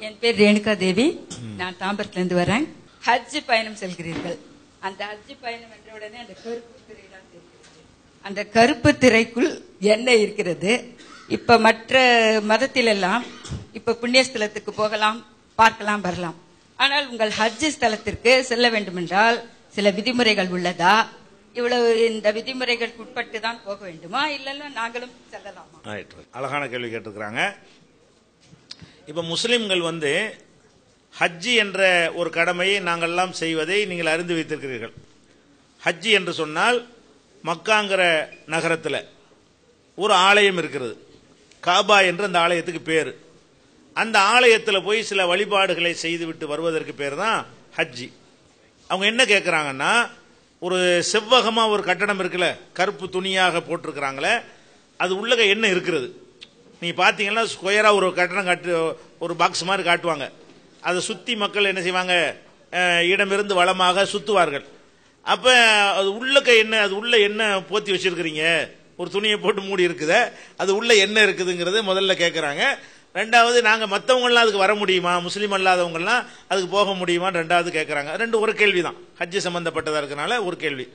என் பேர் ரேணுகா தேவி. நான் தாம்பரத்திலிருந்து வரேன். ஹஜ் பயணம் செல்கிறீர்கள். அந்த ஹஜ் பயணம் என்ற உடனே அந்த கருப்பு திரை தான் தெரிகிறது. அந்த கருப்பு திரைக்குள் என்ன இருக்கிறது? இப்ப மற்ற மதத்திலெல்லாம் இப்ப புண்ணியஸ்தலத்துக்கு போகலாம், பார்க்கலாம், வரலாம். ஆனால் உங்கள் ஹஜ் ஸ்தலத்திற்கு செல்ல வேண்டும் என்றால் சில விதிமுறைகள் உள்ளதா? இவ்வளவு இந்த விதிமுறைகளுக்கு உட்பட்டு தான் போக வேண்டுமா, இல்லைன்னா நாங்களும் செல்லலாமா? அழகான கேள்வி கேட்டிருக்கிறாங்க. இப்ப முஸ்லிம்கள் ஹஜ்ஜி என்ற ஒரு கடமையை நாங்கள்லாம் செய்வதை நீங்கள் அறிந்து வைத்திருக்கிறீர்கள். ஹஜ்ஜி என்று சொன்னால் மக்காங்கிற நகரத்தில் ஒரு ஆலயம் இருக்கிறது. காபா என்று அந்த ஆலயத்துக்கு பேர். அந்த ஆலயத்தில் போய் சில வழிபாடுகளை செய்துவிட்டு வருவதற்கு பேர் தான் ஹஜ்ஜி. அவங்க என்ன கேட்குறாங்கன்னா, ஒரு செவ்வகமா ஒரு கட்டடம் இருக்குல்ல, கருப்பு துணியாக போட்டிருக்கிறாங்களே, அது உள்ளக என்ன இருக்கிறது? நீ பார்த்தீங்கன்னா ஸ்கொயரா ஒரு கட்டடம் காட்டு, ஒரு பாக்ஸ் மாதிரி காட்டுவாங்க. அதை சுற்றி மக்கள் என்ன செய்வாங்க, இடமிருந்து வளமாக சுற்றுவார்கள். அப்போ அது உள்ளக்க என்ன, அது உள்ள என்ன போத்தி வச்சிருக்கிறீங்க? ஒரு துணியை போட்டு மூடி இருக்குது, அது உள்ள என்ன இருக்குதுங்கிறது முதல்ல கேட்குறாங்க. ரெண்டாவது, நாங்கள் மற்றவங்களாம் அதுக்கு வர முடியுமா, முஸ்லீம் அல்லாதவங்கலாம் அதுக்கு போக முடியுமா, ரெண்டாவது கேட்குறாங்க. ரெண்டு ஒரு கேள்வி தான், ஹஜ்ஜி சம்பந்தப்பட்டதாக இருக்கனால ஒரு கேள்வி.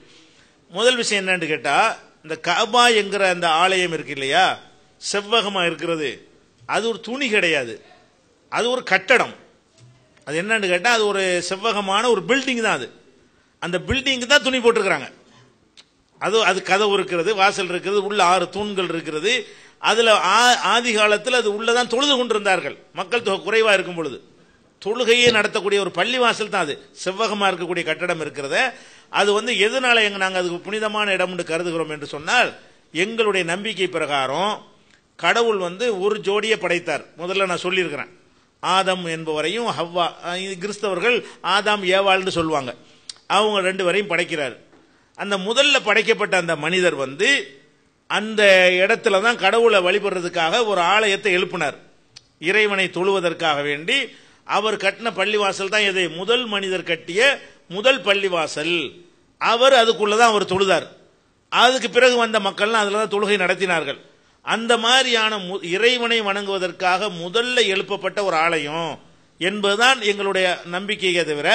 முதல் விஷயம் என்னன்னு கேட்டால், இந்த காபா என்கிற அந்த ஆலயம் இருக்கு இல்லையா, செவ்வகமாக இருக்கிறது, அது ஒரு துணி கிடையாது, அது ஒரு கட்டடம். அது என்னன்னு கேட்டால், அது ஒரு செவ்வகமான ஒரு பில்டிங் தான். அது அந்த பில்டிங்கு தான் துணி போட்டிருக்கிறாங்க. அது கதவு இருக்கிறது, வாசல் இருக்கிறது, உள்ள 6 தூண்கள் இருக்கிறது. அதுல ஆதி காலத்தில் அது உள்ளதான் தொழுது கொண்டிருந்தார்கள். மக்கள் தொகை குறைவா இருக்கும் பொழுது தொழுகையை நடத்தக்கூடிய ஒரு பள்ளி வாசல் தான் அது. செவ்வகமா இருக்கக்கூடிய கட்டடம் இருக்கிறத, அது எதனால நாங்கள் அதுக்கு புனிதமான இடம் என்று கருதுகிறோம் என்று சொன்னால், எங்களுடைய நம்பிக்கை பிரகாரம் கடவுள் ஒரு ஜோடியை படைத்தார். முதல்ல நான் சொல்லியிருக்கிறேன், ஆதம் என்பவரையும் ஹவ்வா, கிறிஸ்தவர்கள் ஆதாம் ஏவாள்னு சொல்லுவாங்க, அவங்க 2 வரையும் படைக்கிறார். அந்த முதல்ல படைக்கப்பட்ட அந்த மனிதர் அந்த இடத்துல தான் கடவுளை வழிபடுறதுக்காக ஒரு ஆலயத்தை எழுப்பினார். இறைவனை தொழுவதற்காக வேண்டி அவர் கட்டின பள்ளிவாசல் தான் எது, முதல் மனிதர் கட்டிய முதல் பள்ளிவாசல். அவர் அதுக்குள்ளதான் அவர் தொழுதார். அதுக்கு பிறகு வந்த மக்கள்லாம் அதுல தான் தொழுகை நடத்தினார்கள். அந்த மாதிரியான இறைவனை வணங்குவதற்காக முதல்ல எழுப்பப்பட்ட ஒரு ஆலயம் என்பதுதான் எங்களுடைய நம்பிக்கையை தவிர,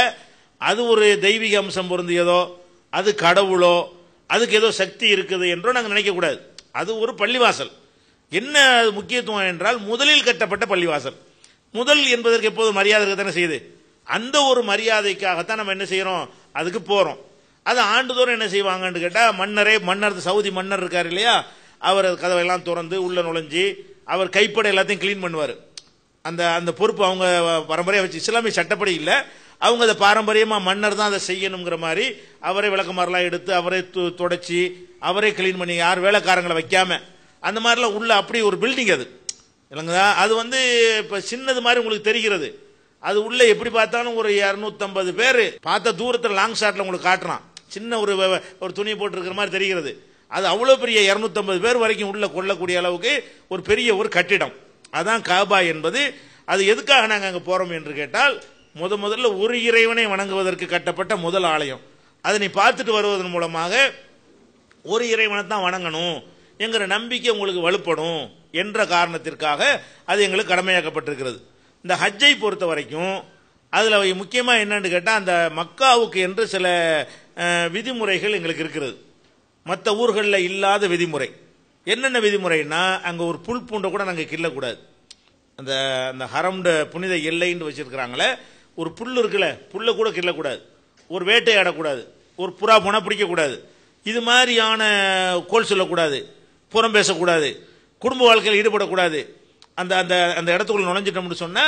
அது ஒரு தெய்வீக அம்சம் பொருந்தியதோ, அது கடவுளோ, அதுக்கு ஏதோ சக்தி இருக்குது என்றோ நாங்கள் நினைக்கக்கூடாது. அது ஒரு பள்ளிவாசல். என்ன முக்கியத்துவம் என்றால், முதலில் கட்டப்பட்ட பள்ளிவாசல். முதல் என்பதற்கு எப்போதும் மரியாதை தானே செய்யுது. அந்த ஒரு மரியாதைக்காகத்தான் நம்ம என்ன செய்யறோம், அதுக்கு போறோம். அது ஆண்டுதோறும் என்ன செய்வாங்கன்னு கேட்டா, மன்னர் சவுதி மன்னர் இருக்காரு இல்லையா, அவர் கதவையெல்லாம் திறந்து உள்ள நுழைஞ்சி அவர் கைப்பட எல்லாத்தையும் கிளீன் பண்ணுவார். அந்த பொறுப்பு அவங்க பரம்பரையா வச்சு, இஸ்லாமிய சட்டப்படி இல்லை, அவங்க அதை பாரம்பரியமா மன்னர் தான் அதை செய்யணுங்கிற மாதிரி அவரே விளக்கமாரெல்லாம் எடுத்து அவரே தொடச்சி அவரே கிளீன் பண்ணி, யார் வேலைக்காரங்களை வைக்காம, அந்த மாதிரிலாம் உள்ள அப்படி ஒரு பில்டிங் அது இல்லைங்களா. அது இப்ப சின்னது மாதிரி உங்களுக்கு தெரிகிறது. அது உள்ள எப்படி பார்த்தாலும் ஒரு 250 பேர் பார்த்த தூரத்தில் லாங் ஷாட்ல உங்களுக்கு காட்டுறான். சின்ன ஒரு துணியை போட்டு இருக்கிற மாதிரி தெரிகிறது. அது அவ்வளவு பெரிய 250 பேர் வரைக்கும் உள்ள கொள்ளக்கூடிய அளவுக்கு ஒரு பெரிய ஒரு கட்டிடம். அதான் காபா என்பது. அது எதுக்காக நாங்கள் அங்கே போறோம் என்று கேட்டால், முதல்ல ஒரு இறைவனை வணங்குவதற்கு கட்டப்பட்ட முதல் ஆலயம். அதை நீ பார்த்துட்டு வருவதன் மூலமாக ஒரு இறைவனை தான் வணங்கணும் என்கிற நம்பிக்கை உங்களுக்கு வலுப்படும் என்ற காரணத்திற்காக அது எங்களுக்கு கடமையாக்கப்பட்டிருக்கிறது. இந்த ஹஜ்ஜை பொறுத்த வரைக்கும் அதுல முக்கியமா என்னன்னு கேட்டா, அந்த மக்காவுக்கு என்று சில விதிமுறைகள் எங்களுக்கு இருக்கிறது. மற்ற ஊர்களில் இல்லாத விதிமுறை. என்னென்ன விதிமுறைன்னா, அங்க ஒரு புல் பூண்டை கூட நாங்கள் கிள்ளக்கூடாது. அந்த ஹரம்ட புனித எல்லைன்னு வச்சிருக்கிறாங்களே, ஒரு புல் இருக்குல்ல, புல்ல கூட கிள்ளக்கூடாது, ஒரு வேட்டையாடக்கூடாது, ஒரு புறா போனா பிடிக்கக்கூடாது, இது மாதிரியான கோல் சொல்லக்கூடாது, புறம் பேசக்கூடாது, குடும்ப வாழ்க்கையில் ஈடுபடக்கூடாது. அந்த அந்த அந்த இடத்துக்குள்ள நுழைஞ்சிட்டோம்னு சொன்னா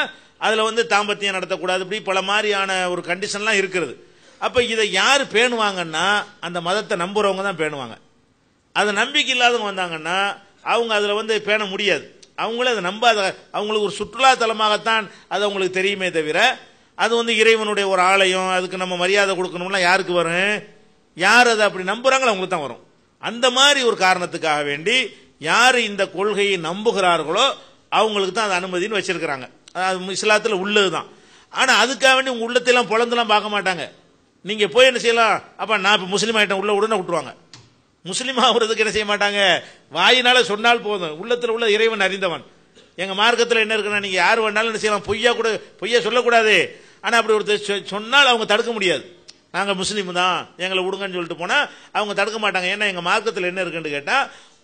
அதுல தாம்பத்தியம் நடத்தக்கூடாது. இப்படி பல மாதிரியான ஒரு கண்டிஷன்லாம் இருக்கிறது. அப்ப இதை யாரு பேணுவாங்கன்னா, அந்த மதத்தை நம்புறவங்க தான் பேணுவாங்க. அதை நம்பிக்கை இல்லாதவங்க வந்தாங்கன்னா அவங்க அதுல பேண முடியாது. அவங்களே அதை நம்பாத, அவங்களுக்கு ஒரு சுற்றுலா தலமாகத்தான் அது அவங்களுக்கு தெரியுமே தவிர, அது இறைவனுடைய ஒரு ஆலயம், அதுக்கு நம்ம மரியாதை கொடுக்கணும்னா யாருக்கு வரும்? யார் அதை அப்படி நம்புறாங்களோ அவங்களுக்கு தான் வரும். அந்த மாதிரி ஒரு காரணத்துக்காக வேண்டி யாரு இந்த கொள்கையை நம்புகிறார்களோ அவங்களுக்கு தான் அது அனுமதினு வச்சிருக்கிறாங்க. அது இஸ்லாத்தில் உள்ளதுதான். ஆனா அதுக்காக வேண்டி உங்க உள்ளத்தெல்லாம் பொழந்தெல்லாம் பார்க்க மாட்டாங்க. நீங்க போய் என்ன செய்யலாம், அப்ப நான் இப்ப முஸ்லீம் ஆயிட்டேன் உள்ள உடனே விட்டுருவாங்க. முஸ்லீம் ஆகுறதுக்கு என்ன செய்ய மாட்டாங்க, வாயினால சொன்னால் போதும், உள்ளத்தில் உள்ள இறைவன் அறிந்தவன், எங்க மார்க்கத்தில் என்ன இருக்குன்னா நீங்க யார் வேணாலும் என்ன செய்யலாம், பொய்யா சொல்லக்கூடாது. ஆனா அப்படி ஒருத்தர் சொன்னால் அவங்க தடுக்க முடியாது. நாங்க முஸ்லீம் தான் எங்களை விடுங்கன்னு சொல்லிட்டு போனா அவங்க தடுக்க மாட்டாங்க. ஏன்னா எங்க மார்க்கத்தில் என்ன இருக்குன்னு கேட்டா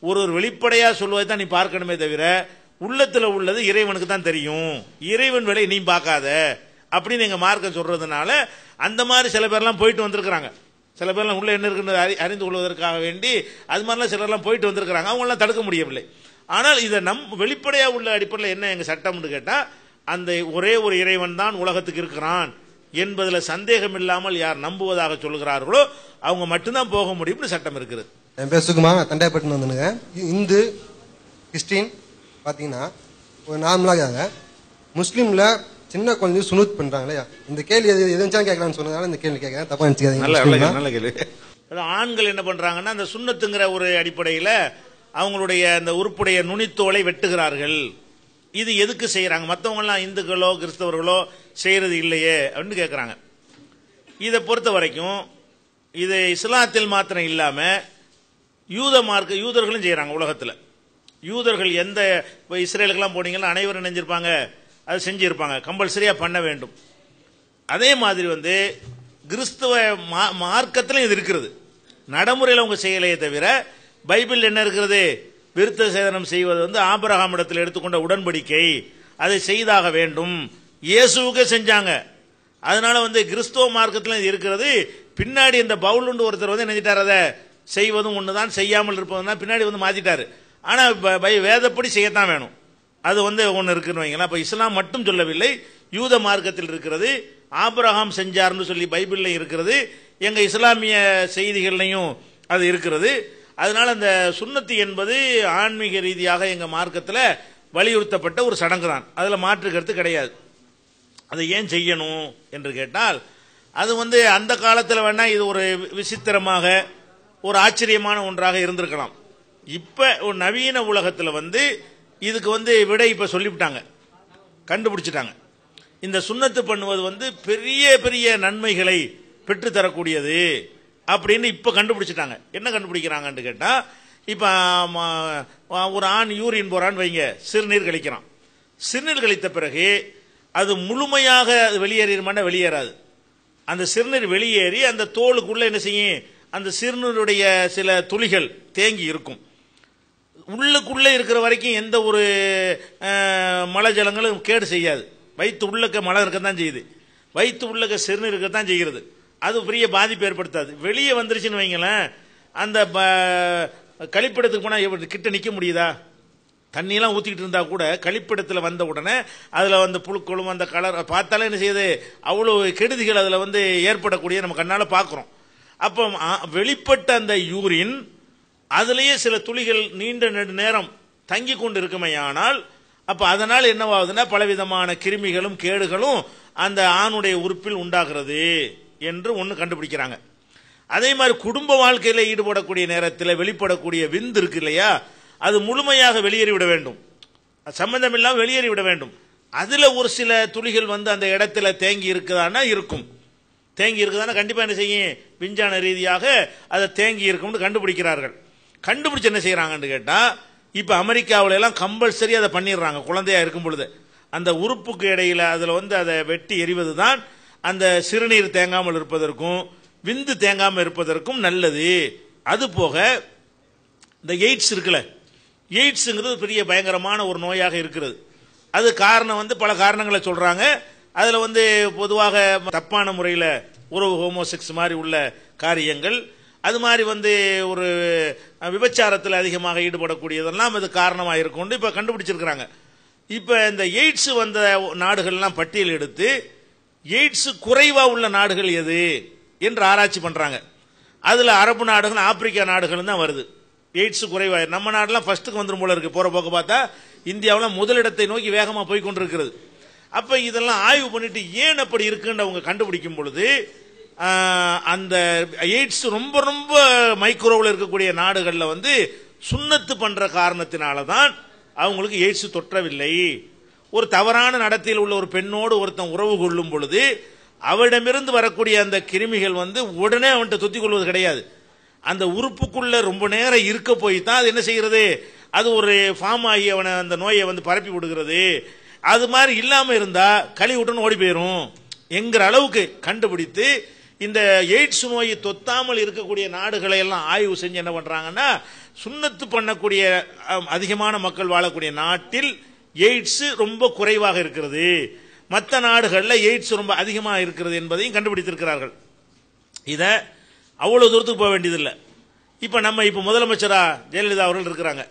ஒரு வெளிப்படையா சொல்வதை தான் நீ பார்க்கணுமே தவிர உள்ளத்துல உள்ளது இறைவனுக்கு தான் தெரியும், இறைவன் வேலையை நீ பார்க்காத அப்படின்னு எங்க மார்க்கம் சொல்றதுனால அந்த மாதிரி சில பேர்லாம் போயிட்டு வந்திருக்கிறாங்க. சில பேர்லாம் உள்ள என்ன இருக்குன்னு அறிந்து கொள்வதற்காக வேண்டி அது மாதிரிலாம் சிலர்லாம் போயிட்டு வந்திருக்கிறாங்க. அவங்களாம் தடுக்க முடியவில்லை. ஆனால் இதை வெளிப்படையா உள்ள அடிப்படையில் என்ன எங்க சட்டம்னு கேட்டா அந்த ஒரே ஒரு இறைவன் தான் உலகத்துக்கு இருக்கிறான் என்பதில் சந்தேகம் இல்லாமல் யார் நம்புவதாக சொல்கிறார்களோ அவங்க மட்டும்தான் போக முடியும்னு சட்டம் இருக்குது. என் பேர் சுகுமா, தண்டைப்பட்டு வந்துனுங்க. இந்து கிறிஸ்டின் பார்த்தீங்கன்னா ஒரு நார்மலாக முஸ்லீமில் சின்ன குழந்தை சுனூத் பண்றாங்க இல்லையா, இந்த கேள்வி எதுவும் கேட்கலான்னு சொன்னதால இந்த கேள்வி கேட்கறேன், தப்பா நினைச்சுக்காதீங்க. நல்ல கேள்வி. ஆண்கள் என்ன பண்றாங்கன்னா அந்த சுன்னத்துங்கிற ஒரு அடிப்படையில் அவங்களுடைய அந்த உறுப்புடைய நுனித்தோலை வெட்டுகிறார்கள். இது எதுக்கு செய்யறாங்க? மற்றவங்க எல்லாம் இந்துக்களோ கிறிஸ்தவர்களோ செய்யறது இல்லையே அப்படின்னு கேட்கறாங்க. இதை பொறுத்த வரைக்கும் இது இஸ்லாத்தில் மாத்திரம் இல்லாம யூதர்களும் செய்யறாங்க. உலகத்தில் யூதர்கள் எந்த இஸ்ரேலுக்கெல்லாம் போனீங்கன்னா அனைவரும் நினைஞ்சிருப்பாங்க, அது செஞ்சிருப்பாங்க, கம்பல்சரியா பண்ண வேண்டும். அதே மாதிரி கிறிஸ்தவ மார்க்கத்திலும் இது இருக்கிறது, நடைமுறையில் அவங்க செய்யலையே தவிர பைபிள் என்ன இருக்கிறது, விருத்த சேதனம் செய்வது ஆபிரகாம் இடத்தில் எடுத்துக்கொண்ட உடன்படிக்கை, அதை செய்தாக வேண்டும். இயேசுவுக்கே செஞ்சாங்க. அதனால கிறிஸ்தவ மார்க்கத்தில் இது இருக்கிறது. பின்னாடி இந்த பவுல் ஒருத்தர் நினைச்சிட்டார், அதை செய்வதும் ஒண்ணுதான் செய்யாமல் இருப்பதுதான் பின்னாடி மாத்திட்டாரு. ஆனா வேதப்படி செய்யத்தான் வேணும். அது ஒன்னு இருக்குன்னு வைங்களா. அப்ப இஸ்லாம் மட்டும் சொல்லவில்லை, யூத மார்க்கத்தில் இருக்கிறது, ஆபிரகாம் செஞ்சார்னு சொல்லி பைபிள்ல இருக்கிறது, எங்க இஸ்லாமிய செய்திகள்லையும் அது இருக்கிறது. அதனால அந்த சுன்னத்து என்பது ஆன்மீக ரீதியாக எங்க மார்க்கத்தில் வலியுறுத்தப்பட்ட ஒரு சடங்கு தான், அதுல மாற்று கருத்து கிடையாது. அதை ஏன் செய்யணும் என்று கேட்டால் அது அந்த காலத்தில் வேணா இது ஒரு விசித்திரமாக ஒரு ஆச்சரியமான ஒன்றாக இருந்திருக்கலாம். இப்ப ஒரு நவீன உலகத்தில் இதுக்கு விடை இப்ப சொல்லிவிட்டாங்க, கண்டுபிடிச்சிட்டாங்க. இந்த சுன்னத்து பண்ணுவது பெரிய பெரிய நன்மைகளை பெற்று தரக்கூடியது அப்படின்னு இப்ப கண்டுபிடிச்சிட்டாங்க. என்ன கண்டுபிடிக்கிறாங்கன்னு கேட்டா, இப்ப ஒரு ஆண் யூரின் போறான்னு வைங்க, சிறுநீர் கழிக்கிறான். சிறுநீர் கழித்த பிறகு அது முழுமையாக வெளியேறிடுமானா வெளியேறாது. அந்த சிறுநீர் வெளியேறி அந்த தோலுக்குள்ள என்ன செய்யும், அந்த சிறுநீருடைய சில துளிகள் தேங்கி இருக்கும். உள்ளுக்குள்ளே இருக்கிற வரைக்கும் எந்த ஒரு மலை ஜலங்களும் கேடு செய்யாது. வயிற்று உள்ளக்க மழை இருக்கத்தான் செய்யுது, வயிற்று உள்ளக்க சிறுநீர் இருக்கத்தான் செய்கிறது. அது பெரிய பாதிப்பு ஏற்படுத்தாது. வெளியே வந்துருச்சுன்னு வைங்களேன், அந்த கழிப்பிடத்துக்கு போனா கிட்ட நிக்க முடியுதா? தண்ணியெல்லாம் ஊத்திக்கிட்டு இருந்தா கூட கழிப்பிடத்தில் வந்த உடனே அதுல புழுக்களும் அந்த கலர் பார்த்தாலே என்ன செய்யுது, அவ்வளவு கெடுதிகள் அதுல ஏற்படக்கூடிய நம்ம கண்ணால பாக்குறோம். அப்ப வெளிப்பட்ட அந்த யூரின் அதுலயே சில துளிகள் நீண்ட நேரம் தங்கி கொண்டு இருக்குமையானால் அப்ப அதனால் என்னவாகுதுன்னா பலவிதமான கிருமிகளும் கேடுகளும் அந்த ஆணுடைய உறுப்பில் உண்டாகிறது என்று ஒன்று கண்டுபிடிக்கிறாங்க. அதே மாதிரி குடும்ப வாழ்க்கையில் ஈடுபடக்கூடிய நேரத்தில் வெளிப்படக்கூடிய விந்து இருக்கு இல்லையா, அது முழுமையாக வெளியேறிவிட வேண்டும், சம்பந்தம் இல்லாமல் வெளியேறிவிட வேண்டும். அதுல ஒரு சில துளிகள் அந்த இடத்துல தேங்கி இருக்குதானா இருக்கும், தேங்கி இருக்குதானா கண்டிப்பா என்ன செய்யும், விஞ்ஞான ரீதியாக அதை தேங்கி இருக்கும்னு கண்டுபிடிக்கிறார்கள். கண்டுபிடிச்சு என்ன செய்யறாங்கன்னு கேட்டா, இப்ப அமெரிக்காவில எல்லாம் கம்பல்சரி அதை பண்ணிடுறாங்க. குழந்தையா இருக்கும் பொழுது அந்த உறுப்புக்கு இடையில அதுல அதை வெட்டி எறிவதுதான் அந்த சிறுநீர் தேங்காமல் இருப்பதற்கும் விந்து தேங்காமல் இருப்பதற்கும் நல்லது. அது போக இந்த எய்ட்ஸ் இருக்குல்ல, எய்ட்ஸ்ங்கிறது பெரிய பயங்கரமான ஒரு நோயாக இருக்கிறது. அது காரணம் பல காரணங்களை சொல்றாங்க. அதுல பொதுவாக தப்பான முறையில் ஒரு ஹோமோசெக்ஸ் மாதிரி உள்ள காரியங்கள், அது மாதிரி ஒரு விபச்சாரத்தில் அதிகமாக ஈடுபடக்கூடியதெல்லாம் அது காரணமாக இருக்கும் இப்ப கண்டுபிடிச்சிருக்கிறாங்க. இப்ப இந்த எய்ட்ஸ் வந்த நாடுகள்லாம் பட்டியல் எடுத்து எய்ட்ஸ் குறைவா உள்ள நாடுகள் எது என்று ஆராய்ச்சி பண்றாங்க. அதுல அரபு நாடுகள் ஆப்பிரிக்கா நாடுகள் தான் வருது. எய்ட்ஸ் குறைவா நம்ம நாடுலாம் ஃபர்ஸ்ட்டுக்கு வந்துடும் போல இருக்கு. போற போக்க பார்த்தா இந்தியாவில் முதலிடத்தை நோக்கி வேகமா போய் கொண்டிருக்கிறது. அப்ப இதெல்லாம் ஆய்வு பண்ணிட்டு ஏன் அப்படி இருக்குன்னு அவங்க கண்டுபிடிக்கும் பொழுது அந்த எய்ட்ஸ் ரொம்ப ரொம்ப மைக்ரோவில் இருக்கக்கூடிய நாடுகள்ல சுண்ணத்து பண்ற காரணத்தினாலதான் அவங்களுக்கு எய்ட்ஸ் தொற்றவில்லை. ஒரு தவறான நடத்தையில் உள்ள ஒரு பெண்ணோடு ஒருத்தன் உறவு கொள்ளும் பொழுது அவரிடமிருந்து வரக்கூடிய அந்த கிருமிகள் உடனே அவன்கிட்ட தொத்திக் கொள்வது கிடையாது. அந்த உறுப்புக்குள்ள ரொம்ப நேரம் இருக்க போய் தான் அது என்ன செய்கிறது, அது ஒரு ஃபார்ம் ஆகி அவனை அந்த நோயை வந்து பரப்பி விடுகிறது. அது மாதிரி இல்லாமல் இருந்தால் கழி விட்டுன்னு ஓடி போயிடும் என்கிற அளவுக்கு கண்டுபிடித்து இந்த எய்ட்ஸ் நோயை தொத்தாமல் இருக்கக்கூடிய நாடுகளை எல்லாம் ஆய்வு செஞ்சு என்ன பண்றாங்கன்னா, சுன்னத்து பண்ணக்கூடிய அதிகமான மக்கள் வாழக்கூடிய நாட்டில் எய்ட்ஸ் ரொம்ப குறைவாக இருக்கிறது, மற்ற நாடுகளில் எய்ட்ஸ் ரொம்ப அதிகமாக இருக்கிறது என்பதையும் கண்டுபிடித்திருக்கிறார்கள். இதை அவ்வளவு தூரத்துக்கு போக வேண்டியதில்லை. இப்போ நம்ம இப்போ முதலமைச்சரா ஜெயலலிதா அவர்கள் இருக்கிறாங்க.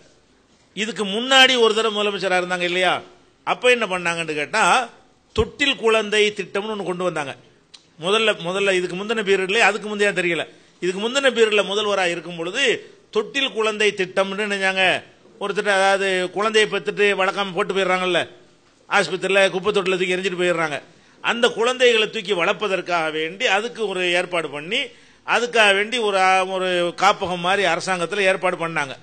இதுக்கு முன்னாடி ஒரு தடவை முதலமைச்சராக இருந்தாங்க இல்லையா, அப்போ என்ன பண்ணாங்கன்னு கேட்டால் தொட்டில் குழந்தை திட்டம்னு ஒன்று கொண்டு வந்தாங்க. முதல்ல இதுக்கு முந்தின பீரியட்ல, அதுக்கு முந்தைய தெரியல, இதுக்கு முந்தின பீரியட்ல முதல்வராக இருக்கும் பொழுது தொட்டில் குழந்தை திட்டம்னு நினைச்சாங்க. ஒரு திட்டம், அதாவது குழந்தையை பெற்றுட்டு வளர்க்காம போட்டு போயிடுறாங்கல்ல, ஆஸ்பத்திரியில் குப்பை தொட்டில் தூக்கி எரிஞ்சிட்டு போயிடுறாங்க. அந்த குழந்தைகளை தூக்கி வளர்ப்பதற்காக வேண்டி அதுக்கு ஒரு ஏற்பாடு பண்ணி, அதுக்காக வேண்டி ஒரு காப்பகம் மாதிரி அரசாங்கத்தில் ஏற்பாடு பண்ணாங்க.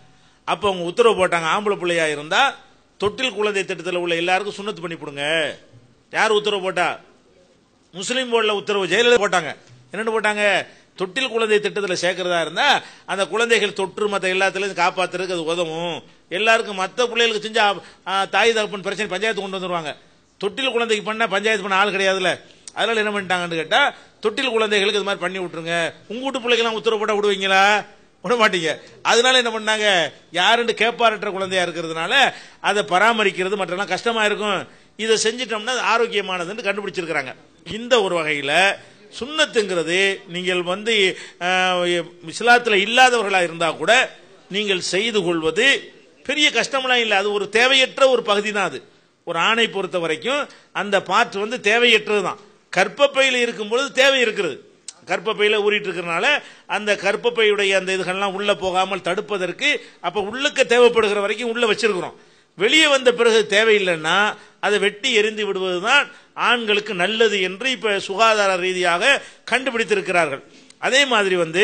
அப்போ அவங்க உத்தரவு போட்டாங்க, ஆம்பளை பிள்ளையா இருந்தா தொட்டில் குழந்தை திட்டத்தில் உள்ள எல்லாருக்கும் சுன்னத்து பண்ணி கொடுங்க. யார் உத்தரவு போட்டா? முஸ்லீம் போர்டில் உத்தரவு ஜெயலலிதா போட்டாங்க. என்னென்னு போட்டாங்க? தொட்டில் குழந்தை திட்டத்தில் சேர்க்கிறதா இருந்தா அந்த குழந்தைகள் தொற்று மற்ற எல்லாத்துலேயும் காப்பாற்றுறதுக்கு அது உதவும். எல்லாருக்கும் மற்ற பிள்ளைகளுக்கு செஞ்சா தாய் தகப்பன் பிரச்சனை பஞ்சாயத்து கொண்டு வந்துருவாங்க. தொட்டில் குழந்தைக்கு பண்ண பஞ்சாயத்து பண்ண ஆள் கிடையாதுல்ல. அதனால என்ன பண்ணிட்டாங்கன்னு கேட்டா, தொட்டில் குழந்தைகளுக்கு இது மாதிரி பண்ணி விட்டுருங்க. உங்க வீட்டு பிள்ளைக்கெல்லாம் உத்தரவு போட்டா விடுவீங்களா? விட மாட்டீங்க. அதனால என்ன பண்ணாங்க, யாருன்னு கேப்பாரற்ற குழந்தையா இருக்கிறதுனால அதை பராமரிக்கிறது மற்றெல்லாம் கஷ்டமா இருக்கும், இதை செஞ்சிட்டோம்னா ஆரோக்கியமானதுன்னு கண்டுபிடிச்சிருக்கிறாங்க. இந்த ஒரு வகையில் சுன்னத்துங்கிறது நீங்கள் வந்து இஸ்லாத்தில் இல்லாதவர்களாக இருந்தால் கூட நீங்கள் செய்து கொள்வது பெரிய கஷ்டமெல்லாம் இல்லை. அது ஒரு தேவையற்ற ஒரு பகுதி தான். அது ஒரு ஆணை பொறுத்த வரைக்கும் அந்த பார்ட் வந்து தேவையற்றது தான். கர்ப்பப்பையில் இருக்கும்பொழுது தேவை இருக்கிறது. கர்ப்பப்பையில் ஊறிட்டு இருக்கிறனால அந்த கர்ப்பப்பையுடைய அந்த இதுகள்லாம் உள்ள போகாமல் தடுப்பதற்கு அப்போ உள்ளுக்கு தேவைப்படுகிற வரைக்கும் உள்ள வச்சிருக்கிறோம். வெளியே வந்த பிறகு தேவையில்லைன்னா அதை வெட்டி எரிந்து விடுவதுதான் ஆண்களுக்கு நல்லது என்று இப்ப சுகாதார ரீதியாக கண்டுபிடித்திருக்கிறார்கள். அதே மாதிரி வந்து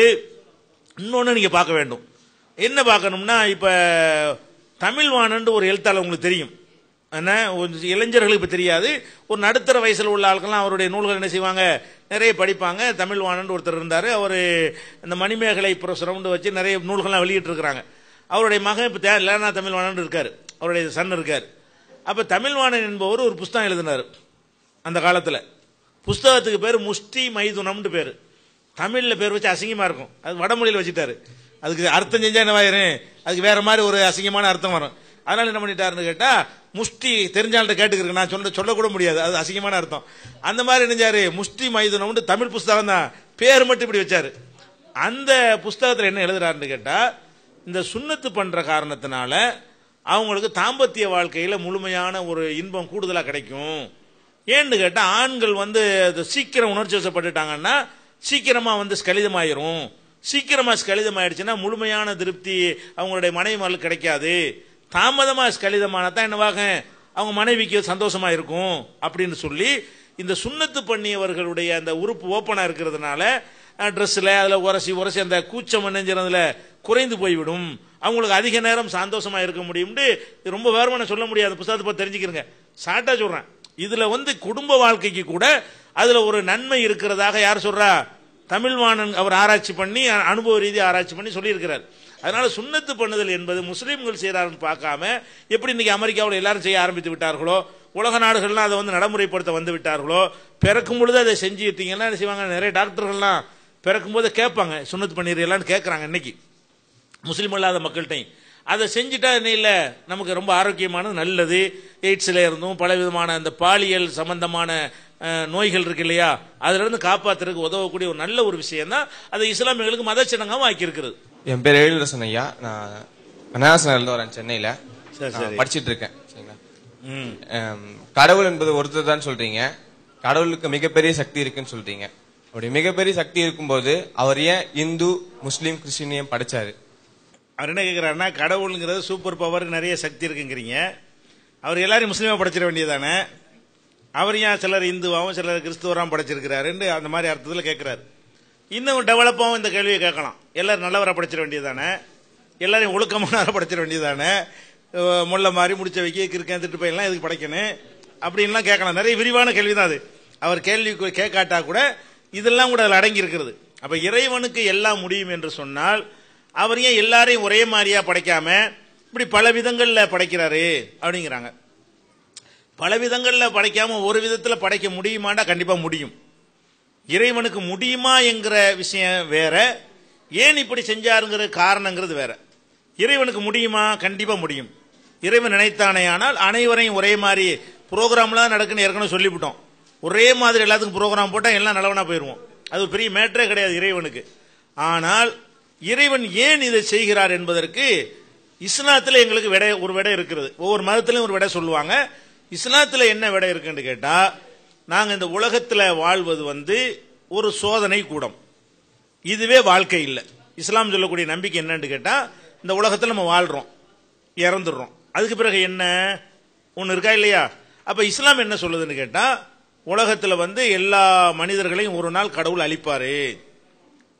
இன்னொன்னு நீங்க பார்க்க வேண்டும். என்ன பார்க்கணும்னா, இப்ப தமிழ்வாணன் ஒரு எழுத்தாளர் உங்களுக்கு தெரியும், என்ன இளைஞர்களுக்கு இப்ப தெரியாது. ஒரு நடுத்தர வயசுல உள்ள ஆட்கள்லாம் அவருடைய நூல்கள் என்ன செய்வாங்க, நிறைய படிப்பாங்க. தமிழ்வாணன் ஒருத்தர் இருந்தாரு. அவர் இந்த மணிமேகலை புரசுரம்னு வச்சு நிறைய நூல்கள்லாம் வெளியிட்டு இருக்கிறாங்க. அவருடைய மகன் இப்ப லேனா தமிழ்வாணன் இருக்காரு, அவருடைய சன் இருக்காரு. அப்ப தமிழ்வாணன் என்பவர் ஒரு புஸ்தகம் எழுதினார் அந்த காலத்தில். புஸ்தகத்துக்கு பேர் முஷ்டி மைதுனம்னு பேரு. தமிழ்ல பேர் வச்சு அசிங்கமா இருக்கும், அது வடமொழியில் வச்சுட்டாரு. அதுக்கு அர்த்தம் செஞ்சா என்னவாயிரும், அதுக்கு வேற மாதிரி ஒரு அசிங்கமான அர்த்தம் வரும். அதனால என்ன பண்ணிட்டாருன்னு கேட்டா, முஷ்டி தெரிஞ்சால்கிட்ட கேட்டுக்கிறேன், நான் சொல்லக்கூட முடியாது, அது அசிங்கமான அர்த்தம். அந்த மாதிரி நினைச்சாரு, முஷ்டி மைதுனம்னு தமிழ் புஸ்தகம் தான், பேர் மட்டும் இப்படி வச்சாரு. அந்த புஸ்தகத்தில் என்ன எழுதுறாருன்னு கேட்டா, இந்த சுன்னத்து பண்ற காரணத்தினால அவங்களுக்கு தாம்பத்திய வாழ்க்கையில முழுமையான ஒரு இன்பம் கூடுதலா கிடைக்கும். ஏன்னு கேட்டா, ஆண்கள் வந்து சீக்கிரம் உணர்ச்சி வசப்பட்டுட்டாங்கன்னா சீக்கிரமா வந்து ஸ்கலிதமாயிரும். சீக்கிரமா ஸ்கலிதமாயிடுச்சுன்னா முழுமையான திருப்தி அவங்களுடைய மனைவிமார்களுக்கு கிடைக்காது. தாமதமா ஸ்கலிதமானதான் என்னவாக அவங்க மனைவிக்கு சந்தோஷமா இருக்கும் அப்படின்னு சொல்லி, இந்த சுன்னத்து பண்ணியவர்களுடைய அந்த உறுப்பு ஓப்பனா இருக்கிறதுனால ட்ரெஸ்ல அதில் உரசி அந்த கூச்சம் நெஞ்சதுல குறைந்து போய்விடும். அவங்களுக்கு அதிக நேரம் சந்தோஷமா இருக்க முடியும். ரொம்ப வேறுமான சொல்ல முடியாது, புத்தகத்தை பார்த்து தெரிஞ்சுக்கிறங்க. ஷார்ட்டா சொல்றேன். இதுல வந்து குடும்ப வாழ்க்கைக்கு கூட அதுல ஒரு நன்மை இருக்கிறதாக யார் சொல்றா? தமிழ்வாணன் அவர் ஆராய்ச்சி பண்ணி, அனுபவ ரீதி ஆராய்ச்சி பண்ணி சொல்லி இருக்கிறார். அதனால சுன்னத்து பண்ணுதல் என்பது முஸ்லீம்கள் செய்யறாருன்னு பார்க்காம, எப்படி இன்னைக்கு அமெரிக்காவில் எல்லாரும் செய்ய ஆரம்பித்து விட்டார்களோ, உலக நாடுகள்லாம் அதை வந்து நடைமுறைப்படுத்த வந்து விட்டார்களோ, பிறக்கும் பொழுது அதை செஞ்சுட்டீங்கன்னா செய்வாங்க. நிறைய டாக்டர்கள்லாம் பிறக்கும் போது கேட்பாங்க, சுன்னத்து பண்ணிடுறீங்களான்னு கேட்கறாங்க இன்னைக்கு முஸ்லீம் அல்லாத மக்கள்கிட்டையும். அதை செஞ்சுட்டா என்ன இல்லை, நமக்கு ரொம்ப ஆரோக்கியமானது, நல்லது. எய்ட்ஸ்ல இருந்தும் பல விதமான அந்த பாலியல் சம்பந்தமான நோய்கள் இருக்கு இல்லையா, அதுல இருந்து காப்பாத்துறதுக்கு உதவக்கூடிய ஒரு நல்ல ஒரு விஷயம் தான். அதை இஸ்லாமியர்களுக்கு மதச்சடங்காவும் ஆக்கி இருக்கிறது. என் பேர் எழிலரசன் ஐயா, நான் அண்ணாசனில் வரேன், சென்னையில படிச்சுட்டு இருக்கேன். கடவுள் என்பது ஒருத்தர் தான் சொல்றீங்க, கடவுளுக்கு மிகப்பெரிய சக்தி இருக்குன்னு சொல்றீங்க. அப்படி மிகப்பெரிய சக்தி இருக்கும்போது அவர் ஏன் இந்து முஸ்லீம் கிறிஸ்டினையும் படைச்சாரு? அவர் என்ன கேட்கிறாருன்னா, கடவுளுங்கிறது சூப்பர் பவர், நிறைய சக்தி இருக்குங்கிறீங்க, அவர் எல்லாரையும் முஸ்லீமா படைச்சிட வேண்டியதானே, அவர் ஏன் சிலர் இந்துவாகவும் சிலர் கிறிஸ்துவராகவும் படைச்சிருக்கிறாரு அந்த மாதிரி அர்த்தத்தில் கேட்கிறாரு. இன்னும் டெவலப்பாகவும் இந்த கேள்வியை கேட்கலாம், எல்லாரும் நல்லவரை படைச்சிட வேண்டியதானே, எல்லாரையும் ஒழுக்கமானவரை படைச்சிட வேண்டியதானே, முல்லை மாதிரி முடிச்ச வைக்க கிறுக்கன் திட்டு போயெல்லாம் எதுக்கு படைக்கணும் அப்படின்லாம் கேட்கலாம். நிறைய விரிவான கேள்வி தான் அது. அவர் கேள்வி கேட்காட்டா கூட இதெல்லாம் கூட அதில் அடங்கி இருக்கிறது. அப்ப இறைவனுக்கு எல்லாம் முடியும் என்று சொன்னால் அவர் ஏன் எல்லாரையும் ஒரே மாதிரியா படைக்காம இப்படி பல விதங்களில் படைக்கிறாரு அப்படிங்கிறாங்க. பல விதங்களில் படைக்காம ஒரு விதத்தில் படைக்க முடியுமாண்டா கண்டிப்பா முடியும். இறைவனுக்கு முடியுமா என்கிற விஷயம் வேற, ஏன் இப்படி செஞ்சாருங்கிற காரணங்கிறது வேற. இறைவனுக்கு முடியுமா? கண்டிப்பா முடியும். இறைவன் நினைத்தானே ஆனால் அனைவரையும் ஒரே மாதிரி ப்ரோக்ராம்லாம் நடக்குன்னு ஏற்கனவே சொல்லிவிட்டோம். ஒரே மாதிரி எல்லாத்துக்கும் ப்ரோக்ராம் போட்டால் எல்லாம் நல்லவனா போயிடுவோம். அது ஒரு பெரிய மேட்டரே கிடையாது இறைவனுக்கு. ஆனால் இறைவன் ஏன் இதை செய்கிறார் என்பதற்கு இஸ்லாத்தில் எங்களுக்கு ஒரு விடை இருக்கிறது. ஒவ்வொரு மதத்திலும் ஒரு விடை சொல்லுவாங்க. இஸ்லாத்தில் என்ன விடை இருக்குன்னு கேட்டா, நாங்கள் இந்த உலகத்தில் வாழ்வது ஒரு சோதனை கூடம், இதுவே வாழ்க்கை இல்லை. இஸ்லாம் சொல்லக்கூடிய நம்பிக்கை என்னன்னு கேட்டா, இந்த உலகத்தில் நம்ம வாழ்றோம், இறந்துடுறோம், அதுக்கு பிறகு என்ன ஒன்று இருக்கா இல்லையா? அப்ப இஸ்லாம் என்ன சொல்லுதுன்னு கேட்டா, உலகத்தில் எல்லா மனிதர்களையும் ஒரு நாள் கடவுள் அழிப்பாரு.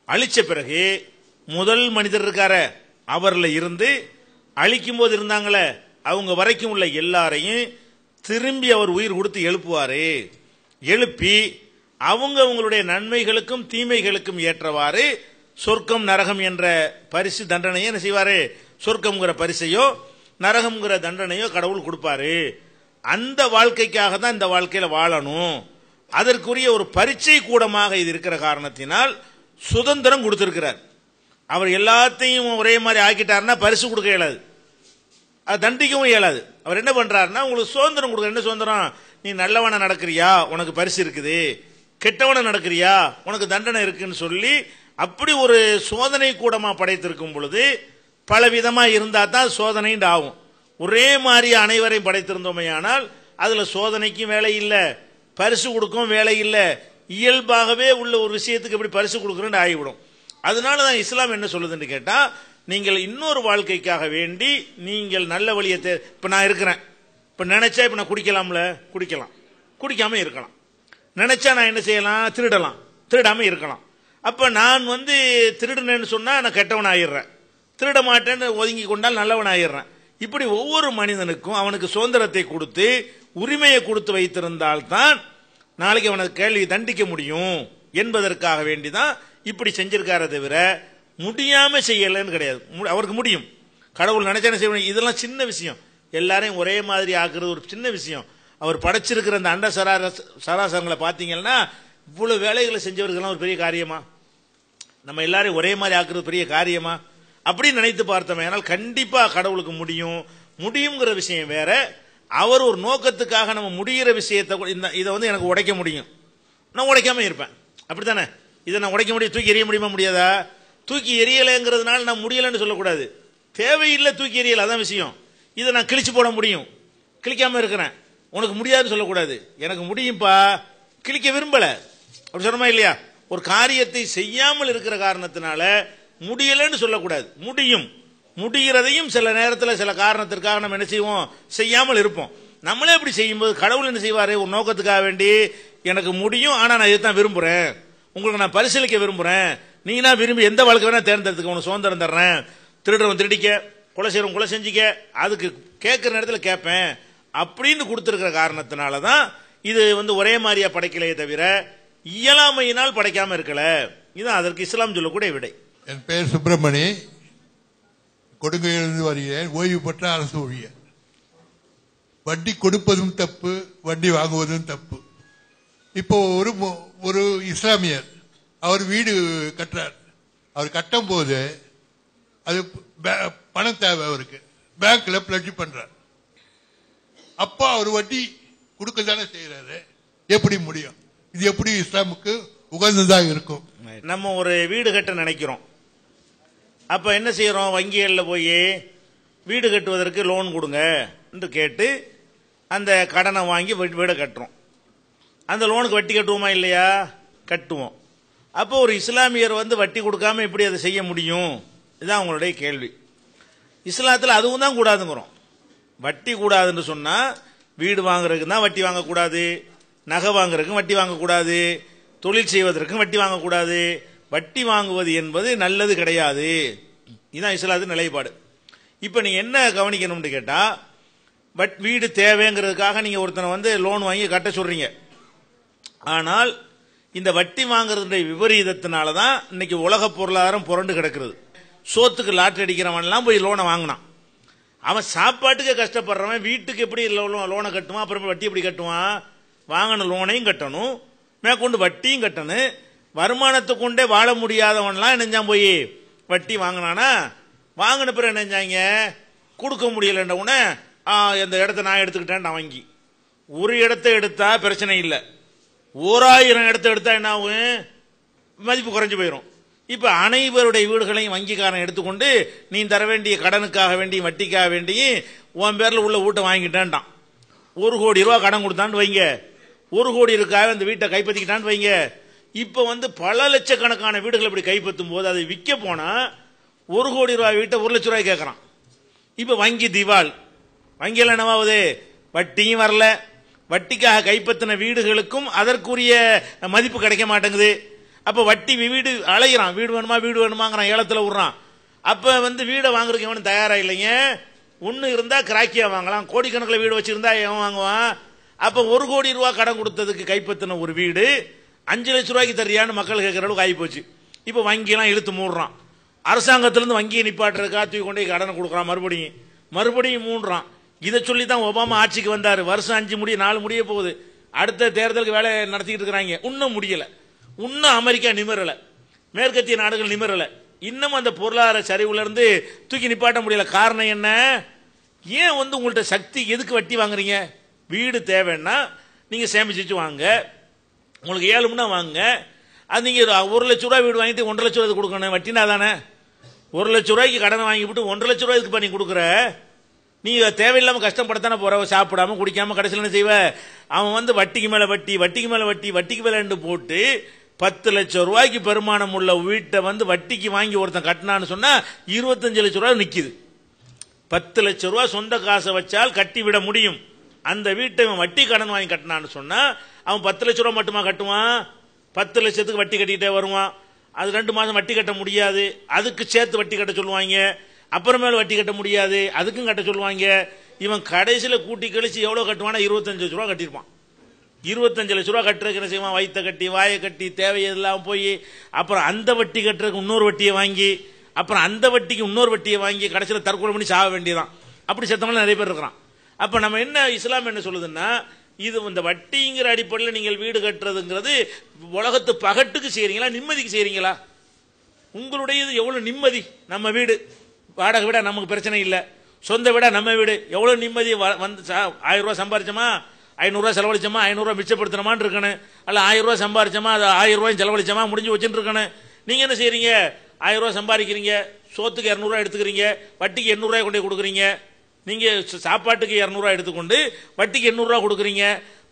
அழிச்ச பிறகு முதல் மனிதர் இருக்கார அவர்ல இருந்து அழிக்கும் போது இருந்தாங்களே அவங்க வரைக்கும் உள்ள எல்லாரையும் திரும்பி அவர் உயிர் கொடுத்து எழுப்புவாரு. எழுப்பி அவங்களுடைய நன்மைகளுக்கும் தீமைகளுக்கும் ஏற்றவாறு சொர்க்கம் நரகம் என்ற பரிசு தண்டனையை என்ன செய்வாரு? சொர்க்கம்ங்கிற பரிசையோ நரகம்ங்கிற தண்டனையோ கடவுள் கொடுப்பாரு. அந்த வாழ்க்கைக்காக தான் இந்த வாழ்க்கையில வாழணும். அதற்குரிய ஒரு பரீட்சை கூடமாக இது இருக்கிற காரணத்தினால் சுதந்திரம் கொடுத்திருக்கிறார். அவர் எல்லாத்தையும் ஒரே மாதிரி ஆக்கிட்டாருன்னா பரிசு கொடுக்க இயலாது, அது தண்டிக்கவும் இயலாது. அவர் என்ன பண்றாருன்னா உங்களுக்கு சுதந்திரம் கொடுக்குற. என்ன சுதந்திரம்? நீ நல்லவனை நடக்கிறியா உனக்கு பரிசு இருக்குது, கெட்டவனை நடக்கிறியா உனக்கு தண்டனை இருக்குன்னு சொல்லி அப்படி ஒரு சோதனை கூடமா படைத்திருக்கும் பொழுது பல விதமா இருந்தா தான் சோதனை ஆகும். ஒரே மாதிரி அனைவரையும் படைத்திருந்தோமே ஆனால் அதுல சோதனைக்கும் வேலை இல்லை, பரிசு கொடுக்கவும் வேலை இல்லை. இயல்பாகவே உள்ள ஒரு விஷயத்துக்கு எப்படி பரிசு கொடுக்குறேன்னு ஆகிவிடும். அதனாலதான் இஸ்லாம் என்ன சொல்லுதுன்னு கேட்டா, நீங்கள் இன்னொரு வாழ்க்கைக்காக வேண்டி நீங்கள் நல்ல வழியை இப்ப நான் இருக்கிறேன், இப்ப நினைச்சா இப்ப நான் குடிக்கலாம்ல, குடிக்கலாம், குடிக்காம இருக்கலாம். நினைச்சா நான் என்ன செய்யலாம்? திருடலாம், திருடாம இருக்கலாம். அப்ப நான் திருடுனேன்னு சொன்னா நான் கெட்டவன் ஆயிடுறேன், திருட மாட்டேன்னு ஒதுங்கி கொண்டால் நல்லவன் ஆயிடுறேன். இப்படி ஒவ்வொரு மனிதனுக்கும் அவனுக்கு சுதந்திரத்தை கொடுத்து உரிமையை கொடுத்து வைத்திருந்தால்தான் நாளைக்கு அவனுக்கு கேள்வி தண்டிக்க முடியும் என்பதற்காக வேண்டிதான் இப்படி செஞ்சிருக்கார தவிர முடியாம செய்யலன்னு கிடையாது. அவருக்கு முடியும், கடவுள் நினைச்சா செய்ய. இதெல்லாம் சின்ன விஷயம், எல்லாரையும் ஒரே மாதிரி ஆக்குறது ஒரு சின்ன விஷயம். அவர் படைச்சிருக்கிற அந்த அண்ட சராசரங்களை பார்த்தீங்கன்னா இவ்வளவு வேலைகளை செஞ்சவர்கள்லாம் ஒரு பெரிய காரியமா? நம்ம எல்லாரையும் ஒரே மாதிரி ஆக்குறது பெரிய காரியமா? அப்படின்னு நினைத்து பார்த்தோம். ஆனால் கண்டிப்பா கடவுளுக்கு முடியும். முடியுங்கிற விஷயம் வேற, அவர் ஒரு நோக்கத்துக்காக நம்ம முடிகிற விஷயத்தை இதை எனக்கு உடைக்க முடியும், நான் உடைக்காம இருப்பேன், அப்படித்தானே? இதை நான் உடைக்க முடியும், தூக்கி எறிய முடியுமா? முடியாதா? தூக்கி எரியலைங்கிறதுனால நான் முடியலன்னு சொல்லக்கூடாது, தேவையில்லை தூக்கி எறியல, அதான் விஷயம். இதை நான் கிழிச்சு போட முடியும், கிழிக்காம இருக்கிறேன், உனக்கு முடியாதுன்னு சொல்லக்கூடாது. எனக்கு முடியும்பா, கிழிக்க விரும்பல, அப்படி சொன்னமா இல்லையா? ஒரு காரியத்தை செய்யாமல் இருக்கிற காரணத்தினால முடியலன்னு சொல்லக்கூடாது. முடியும், முடிகிறதையும் சில நேரத்தில் சில காரணத்திற்காக நம்ம என்ன செய்வோம்? செய்யாமல் இருப்போம். நம்மளே அப்படி செய்யும்போது கடவுள் என்ன செய்வாரு? ஒரு நோக்கத்துக்காக வேண்டி எனக்கு முடியும், ஆனா நான் இதைத்தான் விரும்புறேன், உங்களுக்கு நான் பரிசீலிக்க விரும்புறேன், நீனா விரும்பி எந்த வாழ்க்கை வேணா தேர்ந்தெடுத்துக்க, உனக்கு சுதந்திரம் தர்றேன், திருடுறவன் திருடிக்க, கொலை செய்யறவன் கொலை செஞ்சிக்க, அதுக்கு கேட்கிற நேரத்தில் கேட்பேன் அப்படின்னு கொடுத்திருக்கிற காரணத்தினாலதான் இது ஒரே மாதிரியா படைக்கலையே தவிர இயலாமையினால் படைக்காம இருக்கல. இதுதான் அதற்கு இஸ்லாம் சொல்லக்கூடிய விடை. என் பெயர் சுப்பிரமணி, கொடுங்கையிலிருந்து வருகிறேன், ஓய்வு பெற்ற அரசு ஊழியர். வட்டி கொடுப்பதும் தப்பு, வட்டி வாங்குவதும் தப்பு. இப்போ ஒரு இஸ்லாமியர் அவர் வீடு கட்டுறார். அவர் கட்டும் போது அது பணம் தேவை, அவருக்கு பேங்க்ல பிளட்ஜ் பண்றார். அப்பா அவர் வட்டி கொடுக்க தானே செய்யறாரு, எப்படி முடியும்? இது எப்படி இஸ்லாமுக்கு உகந்ததாக இருக்கும்? நம்ம ஒரு வீடு கட்ட நினைக்கிறோம், அப்ப என்ன செய்யறோம்? வங்கிகளில் போய் வீடு கட்டுவதற்கு லோன் கொடுங்க என்று கேட்டு அந்த கடனை வாங்கி வீடை கட்டுறோம். அந்த லோனுக்கு வட்டி கட்டுவோமா இல்லையா? கட்டுவோம். அப்போ ஒரு இஸ்லாமியர் வட்டி கொடுக்காம எப்படி அதை செய்ய முடியும்? இதுதான் அவங்களுடைய கேள்வி. இஸ்லாத்தில் அதுவும் தான் கூடாதுங்கிறோம். வட்டி கூடாதுன்னு சொன்னா வீடு வாங்குறதுக்கு தான் வட்டி வாங்கக்கூடாது, நகை வாங்குறதுக்கும் வட்டி வாங்கக்கூடாது, தொழில் செய்வதற்கும் வட்டி வாங்கக்கூடாது. வட்டி வாங்குவது என்பது நல்லது கிடையாது. இதுதான் இஸ்லாத்தின் நிலைப்பாடு. இப்ப நீங்க என்ன கவனிக்கணும்னு கேட்டா, வீடு தேவைங்கிறதுக்காக நீங்க ஒருத்தனை லோன் வாங்கி கட்ட சொல்றீங்க. ஆனால் இந்த வட்டி வாங்குறதுடைய விபரீதத்தினாலதான் இன்னைக்கு உலக பொருளாதாரம் புரண்டு கிடக்கிறது. சோத்துக்கு லாட்டரி அடிக்கிறவன் எல்லாம் போய் லோனை வாங்கினான். அவன் சாப்பாட்டுக்கே கஷ்டப்படுறவன் வீட்டுக்கு எப்படி லோனை கட்டுவான், அப்புறம் வட்டி எப்படி கட்டுவான்? வாங்கின லோனையும் கட்டணும், மேற்கொண்டு வட்டியும் கட்டணும். வருமானத்தை கொண்டே வாழ முடியாதவன்லாம் என்னஞ்சான் போய் வட்டி வாங்கினானா? வாங்கின பிறகு என்னஞ்சாங்க, கொடுக்க முடியலன்ற உடனே இந்த இடத்த நான் எடுத்துக்கிட்டேன் வாங்கி. ஒரு இடத்த எடுத்தா பிரச்சனை இல்லை, 1000 இடத்த எடுத்தா என்ன ஆகும்? மதிப்பு குறைஞ்சு போயிடும். இப்ப அனைவருடைய வீடுகளையும் வங்கிக்காரன் எடுத்துக்கொண்டு நீ தர வேண்டிய கடனுக்காக வேண்டியும் வட்டிக்காக வேண்டியும் உன் பேர்ல உள்ள வீட்டை வாங்கிட்டான்டான். 1 கோடி ரூபாய் கடன் கொடுத்தான்னு வைங்க, 1 கோடி ரூபாய் அந்த வீட்டை கைப்பற்றிக்கிட்டான்னு வைங்க. இப்ப பல லட்சக்கணக்கான வீடுகள் இப்படி கைப்பற்றும் போது அதை விற்க போனா 1 கோடி ரூபாய் வீட்டை 1 லட்சம் ரூபாய் கேட்கறான். இப்ப வங்கி திவால். வங்கியில் என்னவாகுது? வட்டியும் வரல, வட்டிக்காக கைப்பற்றின வீடுகளுக்கும் அதற்குரிய மதிப்பு கிடைக்க மாட்டேங்குது. அப்ப வட்டி வீடு அலைகிறான், வீடு வேணுமா வீடு வேணுமாங்கிறான், ஏலத்தில் விடுறான். அப்ப வீடை வாங்குறதுக்கு எவனும் தயாரா இல்லைங்க. ஒன்னு இருந்தா கிராக்கியா வாங்கலாம், கோடிக்கணக்கில் வீடு வச்சிருந்தா எவன் வாங்குவான்? அப்ப 1 கோடி ரூபாய் கடன் கொடுத்ததுக்கு கைப்பற்றின ஒரு வீடு 5 லட்சம் ரூபாய்க்கு தரியான்னு மக்கள் கேட்கிற அளவுக்கு ஆகி போச்சு. இப்ப வங்கியெல்லாம் இழுத்து மூடுறான். அரசாங்கத்திலிருந்து வங்கியை நிப்பாட்டுறதுக்காக தூக்கி கொண்டு கடனை கொடுக்குறான், மறுபடியும் மூடுறான். இதை சொல்லி தான் ஒபாமா ஆட்சிக்கு வந்தாரு. வருஷம் 5 முடிய 4 முடிய போகுது. அடுத்த தேர்தலுக்கு வேலை நடத்திக்கிட்டு இருக்கிறாங்க. இன்னும் முடியல, இன்னும் அமெரிக்கா நிமிரல, மேற்கத்திய நாடுகள் நிமிரல. இன்னும் அந்த பொருளாதார சரிவுல இருந்து தூக்கி நிப்பாட்ட முடியல. காரணம் என்ன? ஏன் உங்கள்ட்ட சக்தி எதுக்கு வட்டி வாங்குறீங்க? வீடு தேவைன்னா நீங்க சேமிச்சு வாங்க, உங்களுக்கு 7 வாங்க. அது நீங்க 1 லட்சம் ரூபாய் வீடு வாங்கிட்டு 1.5 லட்சம் ரூபாய் கொடுக்கணும், வட்டினா தானே? 1 லட்சம் ரூபாய்க்கு கடன் வாங்கிவிட்டு 1.5 லட்சம் ரூபாய்க்கு பண்ணி கொடுக்குற, நீ தேவையில்லாம கஷ்டப்படத்தானே போற. சாப்பிடாம குடிக்காம கடைசியில் என்ன செய்வ? அவன் வட்டிக்கு மேல வட்டி, வட்டிக்கு மேல வட்டி, வட்டிக்கு மேல போட்டு 10 லட்சம் ரூபாய்க்கு பெருமானம் உள்ள வீட்டை வட்டிக்கு வாங்கி ஒருத்தன் கட்டினான்னு சொன்னா 25 லட்சம் ரூபாய் நிக்குது. 10 லட்சம் ரூபாய் சொந்த காசை வச்சால் கட்டி விட முடியும். அந்த வீட்டை வட்டி கடன் வாங்கி கட்டினான்னு சொன்னா அவன் 10 லட்சம் ரூபாய் மட்டுமா கட்டுவான்? 10 லட்சத்துக்கு வட்டி கட்டிக்கிட்டே வருவான். அது 2 மாசம் வட்டி கட்ட முடியாது, அதுக்கு சேர்த்து வட்டி கட்ட சொல்லுவாங்க. அப்புறமேல வட்டி கட்ட முடியாது, அதுக்கும் கட்ட சொல்லுவாங்க. இவன் கடைசியில் கூட்டி கழிச்சு எவ்வளவு கட்டுவானா? 25 லட்சம் ரூபாய் கட்டிருப்பான். 25 லட்சம் ரூபாய் கட்டுறதுக்கு என்ன செய்வான்? வயிற்ற கட்டி, வாயை கட்டி, தேவையெல்லாம் போய் அப்புறம் அந்த வட்டி கட்டுறதுக்கு இன்னொரு வட்டியை வாங்கி, அப்புறம் அந்த வட்டிக்கு இன்னொரு வட்டியை வாங்கி கடைசியில் தற்கொலை பண்ணி சாக வேண்டியதான். அப்படி செத்தவங்க நிறைய பேர் இருக்கிறான். அப்ப நம்ம என்ன, இஸ்லாம் என்ன சொல்லுதுன்னா, இது இந்த வட்டிங்கிற அடிப்படையில் நீங்கள் வீடு கட்டுறதுங்கிறது உலகத்து பகட்டுக்கு செய்றீங்களா, நிம்மதிக்கு செய்றீங்களா? உங்களுடையது எவ்வளவு நிம்மதி? நம்ம வீடு வாடகை விட நமக்கு பிரச்சனை இல்லை, சொந்த விட நம்ம வீடு எவ்வளவு நிம்மதி. 1000 ரூபாய் சம்பாரிச்சோமா, 500 ரூபாய் செலவழிச்சோமா, 500 ரூபாய் மிச்சப்படுத்தணுமான்னு இருக்கணும். அல்ல 1000 ரூபாய் சம்பாரிச்சோமா, அது 1000 ரூபாய் செலவழிச்சோமா முடிஞ்சு வச்சுட்டு இருக்கணும். நீங்க என்ன செய்றீங்க? 1000 ரூபாய் சம்பாதிக்கிறீங்க, சோத்துக்கு 200 ரூபாய் எடுத்துக்கிறீங்க, வட்டிக்கு 800 ரூபாய் கொண்டு கொடுக்குறீங்க. நீங்க சாப்பாட்டுக்கு 200 ரூபாய் எடுத்துக்கொண்டு வட்டிக்கு 800 ரூபாய் கொடுக்குறீங்க.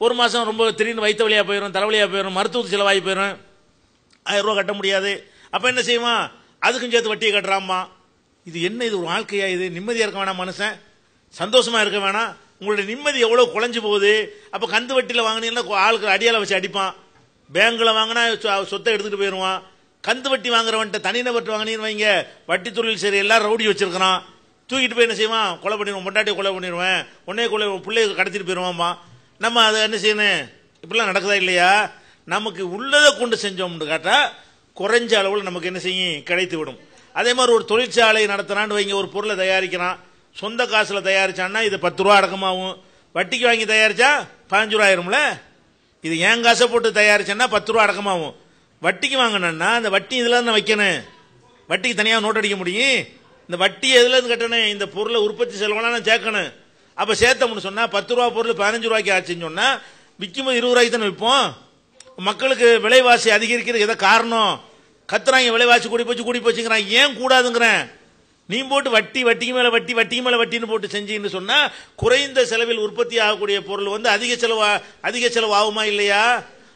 ஒரு மாசம் ரொம்ப திடீர்னு வயிற்று வழியா போயிடும், தலைவலியா போயிடும், மருத்துவ செலவாகி போயிடும், 1000 ரூபாய் கட்ட முடியாது. அப்ப என்ன செய்வான்? அதுக்கும் சேர்த்து வட்டியை கட்டுறாமா. இது என்ன? இது ஒரு வாழ்க்கையா? இது நிம்மதியா இருக்க வேணாம், மனுஷன் சந்தோஷமா இருக்க வேணாம்? உங்களுடைய நிம்மதி எவ்வளவு குறைஞ்சு போகுது. அப்ப கந்து வட்டியில வாங்கினீங்கன்னா ஆளுக்கு அடியால வச்சு அடிப்பான், பேங்க்ல வாங்கினா சொத்தை எடுத்துட்டு போயிருவான். கந்து வட்டி வாங்குறவன்ட்ட தனிநபர் வாங்கினீங்கன்னு வைங்க, வட்டி தொழில் சரி எல்லாரும் ரவுடி வச்சிருக்கிறான், தூக்கிட்டு போய் என்ன செய்வான்? கொலை பண்ணிடுவான், பொண்டாட்டியை கொலை பண்ணிடுவேன், உடனே பிள்ளைய கடத்திட்டு போயிருவான்மா. நம்ம அதை என்ன செய்யணும்? இப்படிலாம் நடக்குதா இல்லையா? நமக்கு உள்ளதை கொண்டு செஞ்சோம்னு கேட்டா குறைஞ்ச அளவில் நமக்கு என்ன செய்யும்? கிடைத்து விடும். அதே மாதிரி ஒரு தொழிற்சாலை நடத்தினான்னு வைங்க, ஒரு பொருளை தயாரிக்கிறான், சொந்த காசுல தயாரிச்சான்னா இது 10 ரூபா அடக்கமாகும். வட்டிக்கு வாங்கி தயாரிச்சா 15 ரூபா ஆயிரும்ல. இது ஏன் காசை போட்டு தயாரிச்சேன்னா 10 ரூபா அடக்கமாகும். வட்டிக்கு வாங்கினா அந்த வட்டி இதுல இருந்து வைக்கணும், வட்டிக்கு தனியாக நோட் அடிக்க முடியும். இந்த வட்டி எதுல இருந்து கட்டணும்? இந்த பொருளை உற்பத்தி செலவெல்லாம் சேர்க்கணும். அப்ப சேர்த்தோம்னு சொன்னா 10 ரூபா பொருள் 15 ரூபாய்க்கு ஆச்சுன்னு சொன்னா விற்கும்போது 20 ரூபாய்க்கு தானே விற்போம். மக்களுக்கு விலைவாசி அதிகரிக்கிறது எதை காரணம்? கத்துறாங்க, விலைவாசி கூடி போச்சுங்கிறாங்க. ஏன் கூடாதுங்கிறேன்? நீ போட்டு வட்டி, வட்டிக்கு மேல வட்டி, வட்டிக்கு மேல வட்டின்னு போட்டு செஞ்சீங்கன்னு சொன்னா குறைந்த செலவில் உற்பத்தி ஆகக்கூடிய பொருள் அதிக செலவு ஆகுமா இல்லையா?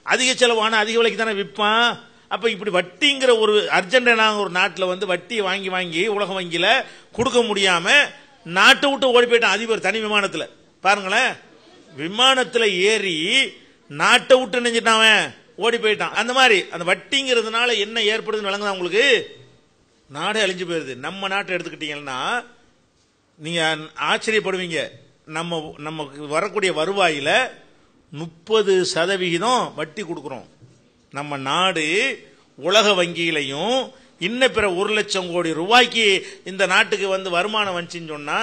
அதிக செலவான அதிக விலைக்கு தானே விற்பான். அப்ப இப்படி வட்டிங்கிற ஒரு அர்ஜென்டினா ஒரு நாட்டில் வட்டியை வாங்கி உலக வங்கியில கொடுக்க முடியாம நாட்டை விட்டு ஓடி போயிட்டான் அதிபர் தனி விமானத்தில். பாருங்களேன், விமானத்தில் ஏறி நாட்டை விட்டு நினைஞ்சிட்டான், ஓடி போயிட்டான். அந்த மாதிரி அந்த வட்டிங்கிறதுனால என்ன ஏற்படுதுன்னு விளங்குதா உங்களுக்கு? நாடே அழிஞ்சு போயிருது. நம்ம நாட்டை எடுத்துக்கிட்டீங்கன்னா நீங்க ஆச்சரியப்படுவீங்க. நமக்கு வரக்கூடிய வருவாயில 30% வட்டி கொடுக்கிறோம். நம்ம நாடு உலக வங்கியிலையும் இன்னும் பிற 1 லட்சம் கோடி ரூபாய்க்கு இந்த நாட்டுக்கு வந்து வருமானம் வந்துச்சுன்னு சொன்னா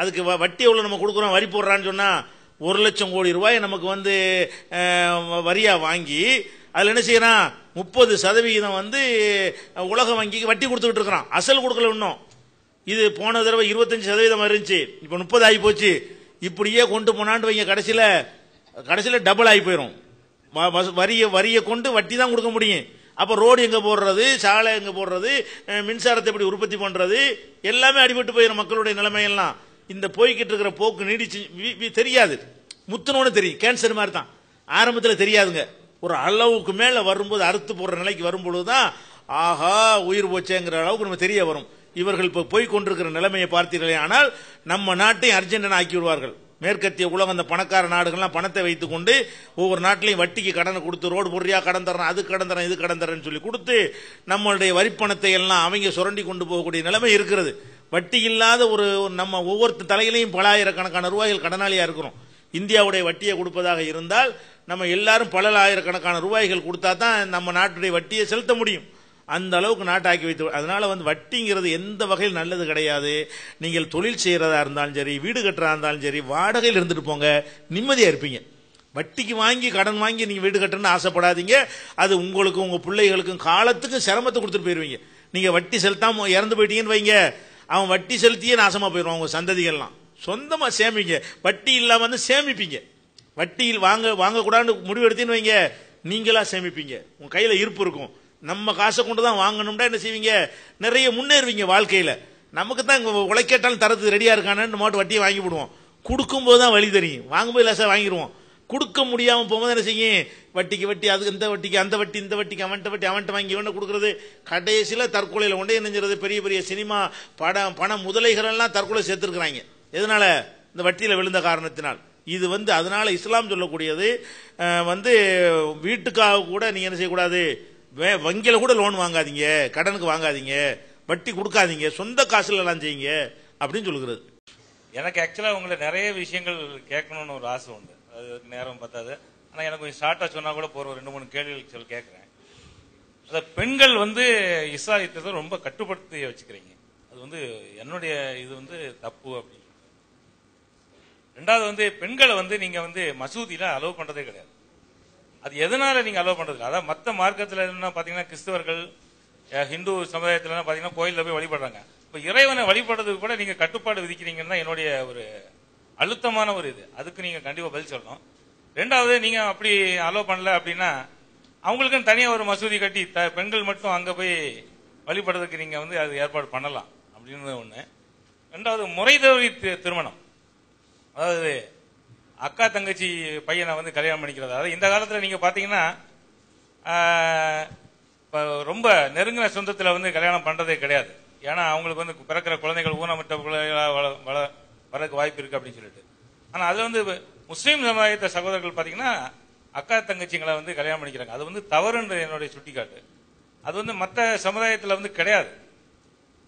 அதுக்கு வட்டி எவ்வளவு நம்ம கொடுக்குறோம், வரி போடுறான்னு சொன்னா 1 லட்சம் கோடி ரூபாய் நமக்கு வந்து வரியா வாங்கி அதுல என்ன செய்யறான் 30% வந்து உலக வங்கிக்கு வட்டி கொடுத்துக்கிட்டு இருக்கிறான், அசல் கொடுக்கல இன்னும். இது போன தடவை 25% இருந்துச்சு, இப்ப 30 ஆகி போச்சு. இப்படியே கொண்டு போனான்னு வைங்க, கடைசியில டபுள் ஆகி போயிடும். வரியை கொண்டு வட்டி தான் கொடுக்க முடியும். அப்ப ரோடு எங்க போடுறது, சாலை எங்க போடுறது, மின்சாரத்தை எப்படி உற்பத்தி பண்றது, எல்லாமே அடிபட்டு போயிடும் மக்களுடைய நிலைமையெல்லாம். இந்த போய்கிட்டு இருக்கிற போக்கு நீடிச்சு தெரியாது, முத்தனோன்னு தெரியும். கேன்சர் மாதிரி தான், ஆரம்பத்தில் தெரியாதுங்க. ஒரு அளவுக்கு மேல வரும்போது அறுத்து போடுற நிலைக்கு வரும்பொழுதுதான் ஆஹா உயிர் போச்சேங்கிற அளவுக்கு நம்ம தெரிய வரும். இவர்கள் இப்ப போய் கொண்டிருக்கிற நிலைமையை பார்த்தீர்களே, ஆனால் நம்ம நாட்டை அர்ஜென்டினா ஆக்கி விடுவார்கள். மேற்கத்திய உலகம் அந்த பணக்கார நாடுகள்லாம் பணத்தை வைத்துக் கொண்டு ஒவ்வொரு நாட்டிலையும் வட்டிக்கு கடனை கொடுத்து ரோடு போடுறியா கடன் தரேன், அது கடன் தரேன், இது கடன் தரேன்னு சொல்லி கொடுத்து நம்மளுடைய வரிப்பணத்தை எல்லாம் அவங்க சுரண்டி கொண்டு போகக்கூடிய நிலைமை இருக்கிறது. வட்டி இல்லாத ஒரு நம்ம ஒவ்வொரு தலையிலையும் பல ஆயிரக்கணக்கான ரூபாய்கள் கடனாளியா இருக்கிறோம். இந்தியாவுடைய வட்டியை கொடுப்பதாக இருந்தால் நம்ம எல்லாரும் பல ஆயிரக்கணக்கான ரூபாய்கள் கொடுத்தா தான் நம்ம நாட்டுடைய வட்டியை செலுத்த முடியும். அந்த அளவுக்கு நாட்டாக்கி வைத்து, அதனால வந்து வட்டிங்கிறது எந்த வகையில் நல்லது கிடையாது. நீங்கள் தொழில் செய்யறதா இருந்தாலும் சரி, வீடு கட்டுறதா இருந்தாலும் சரி, வாடகையில் இருந்துட்டு போங்க, நிம்மதியா இருப்பீங்க. வட்டிக்கு வாங்கி கடன் வாங்கி நீங்க வீடு கட்டணும்னு ஆசைப்படாதீங்க. அது உங்களுக்கும் உங்க பிள்ளைகளுக்கும் காலத்துக்கு சிரமத்தை கொடுத்துட்டு போயிருவீங்க. நீங்க வட்டி செலுத்தாம இறந்து போயிட்டீங்கன்னு வைங்க, அவன் வட்டி செலுத்தியே நாசமா போயிடுவான். உங்க சந்ததிகள்லாம் சொந்தமா சேமிங்க, வட்டி இல்லாம வந்து சேமிப்பீங்க. வட்டியில் வாங்கக்கூடாதுன்னு முடிவு எடுத்தீங்கன்னு வைங்க, நீங்களா சேமிப்பீங்க, உங்க கையில இருப்பு இருக்கும். நம்ம காசை கொண்டு தான் வாங்கணும்னா என்ன செய்வீங்க, நிறைய முன்னேறுவீங்க வாழ்க்கையில. நமக்கு தான் உழைக்கேட்டாலும் தரது ரெடியா இருக்கானு மாட்டு வட்டியை வாங்கி விடுவோம். கொடுக்கும் போது தான் வழி தெரியும், வாங்கும்போது லேசா வாங்கிடுவோம். கொடுக்க முடியாம போகும்போது என்ன செய்யும், வட்டிக்கு வட்டி, அதுக்கு இந்த வட்டிக்கு அந்த வட்டி, இந்த வட்டிக்கு அவன்கிட்ட வாங்கி இவன்ட்ட கொடுக்கறது, கடைசியில தற்கொலையில கொண்டே என்னஞ்சிறது. பெரிய பெரிய சினிமா பண முதலைகள் எல்லாம் தற்கொலை சேர்த்திருக்கிறாங்க. எதனால, இந்த வட்டியில விழுந்த காரணத்தினால். இது வந்து அதனால இஸ்லாம் சொல்லக்கூடியது வந்து வீட்டுக்காக கூட நீங்க என்ன செய்யக்கூடாது, வங்கியில கூட லோன் வாங்காதீங்க, கடனுக்கு வாங்காதீங்க, வட்டி கொடுக்காதீங்க, சொந்த காசுல எல்லாம் செய்யுங்க அப்படின்னு சொல்லுகிறது. எனக்கு ஆக்சுவலா உங்களை நிறைய விஷயங்கள் கேட்கணும்னு ஒரு ஆசை உண்டு, அது நேரம் பத்தாது. ஆனா எனக்கு கொஞ்சம் ஷார்ட்டா சொன்னா கூட போற 2-3 கேள்விகள் சொல்லி கேட்கிறேன். அத பெண்கள் வந்து இஸ்லாத்தை ரொம்ப கட்டுப்படுத்தி வச்சுக்கிறீங்க, அது வந்து என்னுடைய இது வந்து தப்பு அப்படின்னு. ரெண்டாவது வந்து பெண்களை வந்து நீங்க வந்து மசூதியில அலோவ் பண்றதே கிடையாது. அது எதனால நீங்க அலோவ் பண்றது? அதாவது மற்ற மார்க்கத்துல என்ன பாத்தீங்கன்னா, கிறிஸ்தவர்கள் ஹிந்து சமுதாயத்துல பாத்தீங்கன்னா கோயில்ல போய் வழிபடுறாங்க. இப்ப இறைவனை வழிபடுறதுக்கு கூட நீங்க கட்டுப்பாடு விதிக்கிறீங்கன்னா என்னுடைய ஒரு அழுத்தமான ஒரு இது, அதுக்கு நீங்க கண்டிப்பா பதில் சொல்லணும். ரெண்டாவது, நீங்க அப்படி அலோவ் பண்ணல அப்படின்னா அவங்களுக்குன்னு தனியா ஒரு மசூதி கட்டி பெண்கள் மட்டும் அங்க போய் வழிபடுறதுக்கு நீங்க வந்து அது ஏற்பாடு பண்ணலாம் அப்படின்னு ஒண்ணு. ரெண்டாவது, முறை தவறி திருமணம், அதாவது அக்கா தங்கச்சி பையனை வந்து கல்யாணம் பண்ணிக்கிறது. அதாவது இந்த காலத்துல நீங்க பாத்தீங்கன்னா ரொம்ப நெருங்கின சொந்தத்துல வந்து கல்யாணம் பண்றதே கிடையாது. ஏன்னா அவங்களுக்கு வந்து பிறக்கிற குழந்தைகள் ஊனமற்ற வரக்கு வாய்ப்பு இருக்கு அப்படின்னு சொல்லிட்டு. ஆனா அது வந்து முஸ்லீம் சமுதாயத்தை சகோதரர்கள் பாத்தீங்கன்னா அக்கா தங்கச்சிங்களை வந்து கல்யாணம் பண்ணிக்கிறாங்க. அது வந்து தவறுன்ற என்னுடைய சுட்டிக்காட்டு. அது வந்து மற்ற சமுதாயத்துல வந்து கிடையாது.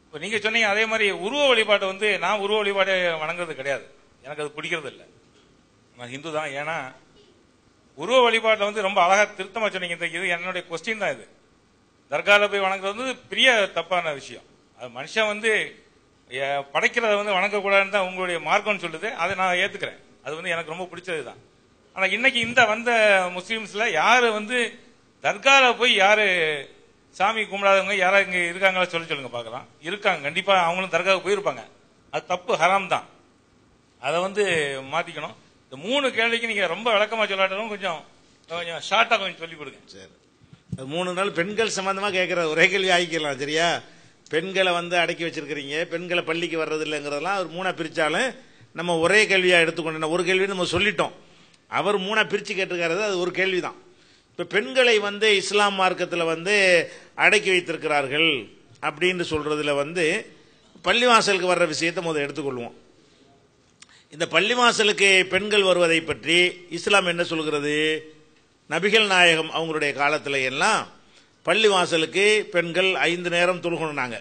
இப்போ நீங்க சொன்னீங்க அதே மாதிரி உருவ வழிபாட்டை வந்து நான் உருவ வழிபாட்டை வணங்குறது கிடையாது, எனக்கு அது பிடிக்கிறது இல்லை. நான் ஹிந்து தான். ஏன்னா உருவ வழிபாட்டில் வந்து ரொம்ப அழகா திருத்தமா சொன்னீங்க. இது என்னுடைய கொஸ்டின் தான். இது தர்கால போய் வணங்குறது வந்து பெரிய தப்பான விஷயம். அது மனுஷன் வந்து படைக்கிறத வந்து வணங்கக்கூடாதுன்னு தான் உங்களுடைய மார்க்கம்னு சொல்லுது, அதை நான் ஏத்துக்கிறேன். அது வந்து எனக்கு ரொம்ப பிடிச்சது தான். ஆனா இன்னைக்கு இந்த வந்த முஸ்லீம்ஸ்ல யாரு வந்து தர்கால போய் யாரு சாமி கும்பிடாதவங்க யாராவது இங்க இருக்காங்களா சொல்லுங்க பார்க்கலாம். இருக்காங்க, கண்டிப்பா அவங்களும் தர்காவுக்கு போயிருப்பாங்க. அது தப்பு, ஹராம் தான். அதை வந்து மாத்திக்கணும். இந்த 3 கேள்விக்கு நீங்க ரொம்ப விளக்கமா சொல்லாட்டாலும் கொஞ்சம் ஷார்ட்டா கொஞ்சம் சொல்லி கொடுங்க. சரி, 3 நாள் பெண்கள் சம்பந்தமா கேட்கிற ஒரே கேள்வி ஆகிக்கலாம். சரியா, பெண்களை வந்து அடக்கி வச்சிருக்கிறீங்க, பெண்களை பள்ளிக்கு வர்றது இல்லைங்கிறதெல்லாம் ஒரு 3 பிரிச்சாலும் நம்ம ஒரே கேள்வியா எடுத்துக்கொண்டு ஒரு கேள்வி நம்ம சொல்லிட்டோம். அவர் 3 பிரிச்சு கேட்டிருக்கிறது அது ஒரு கேள்விதான். இப்ப பெண்களை வந்து இஸ்லாம் மார்க்கத்தில் வந்து அடக்கி வைத்திருக்கிறார்கள் அப்படின்னு சொல்றதுல வந்து பள்ளிவாசலுக்கு வர்ற விஷயத்தை முதல் எடுத்துக்கொள்வோம். இந்த பள்ளிவாசலுக்கு பெண்கள் வருவதை பற்றி இஸ்லாம் என்ன சொல்கிறது? நபிகள் நாயகம் அவங்களுடைய காலத்துல எல்லாம் பள்ளிவாசலுக்கு பெண்கள் 5 நேரம் தொழுகணும்னாங்க.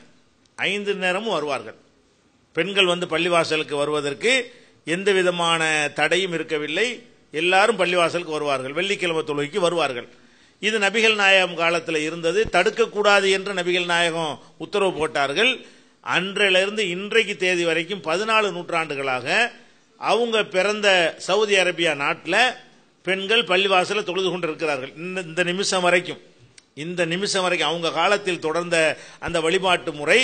5 நேரமும் வருவார்கள். பெண்கள் வந்து பள்ளிவாசலுக்கு வருவதற்கு எந்த விதமான தடையும் இருக்கவில்லை. எல்லாரும் பள்ளிவாசலுக்கு வருவார்கள், வெள்ளிக்கிழமை தொழுகைக்கு வருவார்கள். இது நபிகள் நாயகம் காலத்தில் இருந்தது, தடுக்கக்கூடாது என்று நபிகள் நாயகம் உத்தரவு போட்டார்கள். அன்றிலிருந்து இன்றைக்கு தேதி வரைக்கும் 14 நூற்றாண்டுகளாக அவங்க பிறந்த சவுதி அரேபியா நாட்டில் பெண்கள் பள்ளிவாசல தொழுது கொண்டிருக்கிறார்கள். இந்த நிமிஷம் வரைக்கும் அவங்க காலத்தில் தொடர்ந்த அந்த வழிபாட்டு முறை.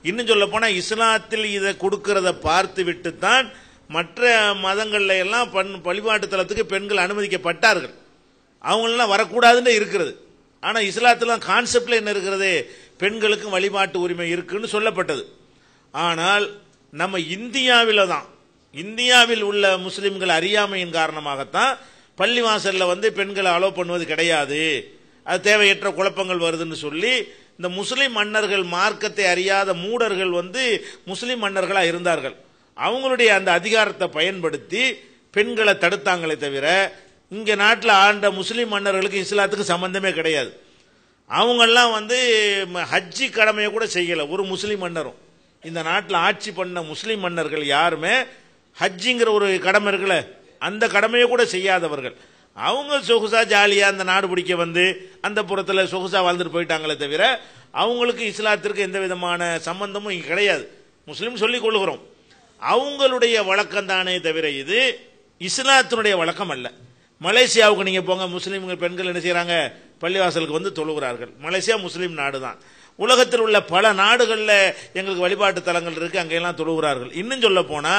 இன்னும் சொல்ல போனா இஸ்லாத்தில் இதை கொடுக்கிறத பார்த்து விட்டுத்தான் மற்ற மதங்கள்ல எல்லாம் வழிபாட்டு தலத்துக்கு பெண்கள் அனுமதிக்கப்பட்டார்கள். அவங்களெல்லாம் வரக்கூடாதுன்னு இருக்கிறது. ஆனா இஸ்லாத்துல கான்செப்ட்ல என்ன இருக்கிறது, பெண்களுக்கும் வழிபாட்டு உரிமை இருக்குன்னு சொல்லப்பட்டது. ஆனால் நம்ம இந்தியாவில் உள்ள முஸ்லிம்கள் அறியாமையின் காரணமாகத்தான் பள்ளிவாசல்ல பெண்களை அலோவ் பண்ணுவது கிடையாது, அது தேவையற்ற குழப்பங்கள் வருதுன்னு சொல்லி இந்த முஸ்லிம் மன்னர்கள், மார்க்கத்தை அறியாத மூடர்கள் முஸ்லிம் மன்னர்களா இருந்தார்கள். அவங்களுடைய அந்த அதிகாரத்தை பயன்படுத்தி பெண்களை தடுத்தாங்களே தவிர இங்க நாட்டில் ஆண்ட முஸ்லிம் மன்னர்களுக்கு இஸ்லாத்துக்கு சம்பந்தமே கிடையாது. அவங்கெல்லாம் ஹஜ்ஜி கடமையை கூட செய்யல. ஒரு முஸ்லிம் மன்னரும் இந்த நாட்டில் ஆட்சி பண்ண முஸ்லிம் மன்னர்கள் யாருமே ஹஜ்ஜிங்கிற ஒரு கடமை இருக்குல்ல, அந்த கடமையை கூட செய்யாதவர்கள். அவங்க சொகுசா ஜாலியா அந்த நாடு பிடிக்க அந்த புறத்தில் சொகுசா வாழ்ந்துட்டு போயிட்டாங்களே தவிர அவங்களுக்கு இஸ்லாத்திற்கு எந்த விதமான சம்பந்தமும் இங்க கிடையாது. முஸ்லீம் சொல்லிக் கொள்கிறோம், அவங்களுடைய வழக்கம் தானே தவிர இது இஸ்லாத்தினுடைய வழக்கம் அல்ல. மலேசியாவுக்கு நீங்க போங்க, முஸ்லீம்கள் பெண்கள் என்ன செய்யறாங்க, பள்ளிவாசலுக்கு தொழுகிறார்கள். மலேசியா முஸ்லீம் நாடு தான். உலகத்தில் உள்ள பல நாடுகளில் எங்களுக்கு வழிபாட்டு தலங்கள் இருக்கு, அங்கெல்லாம் தொழுகிறார்கள். இன்னும் சொல்ல போனா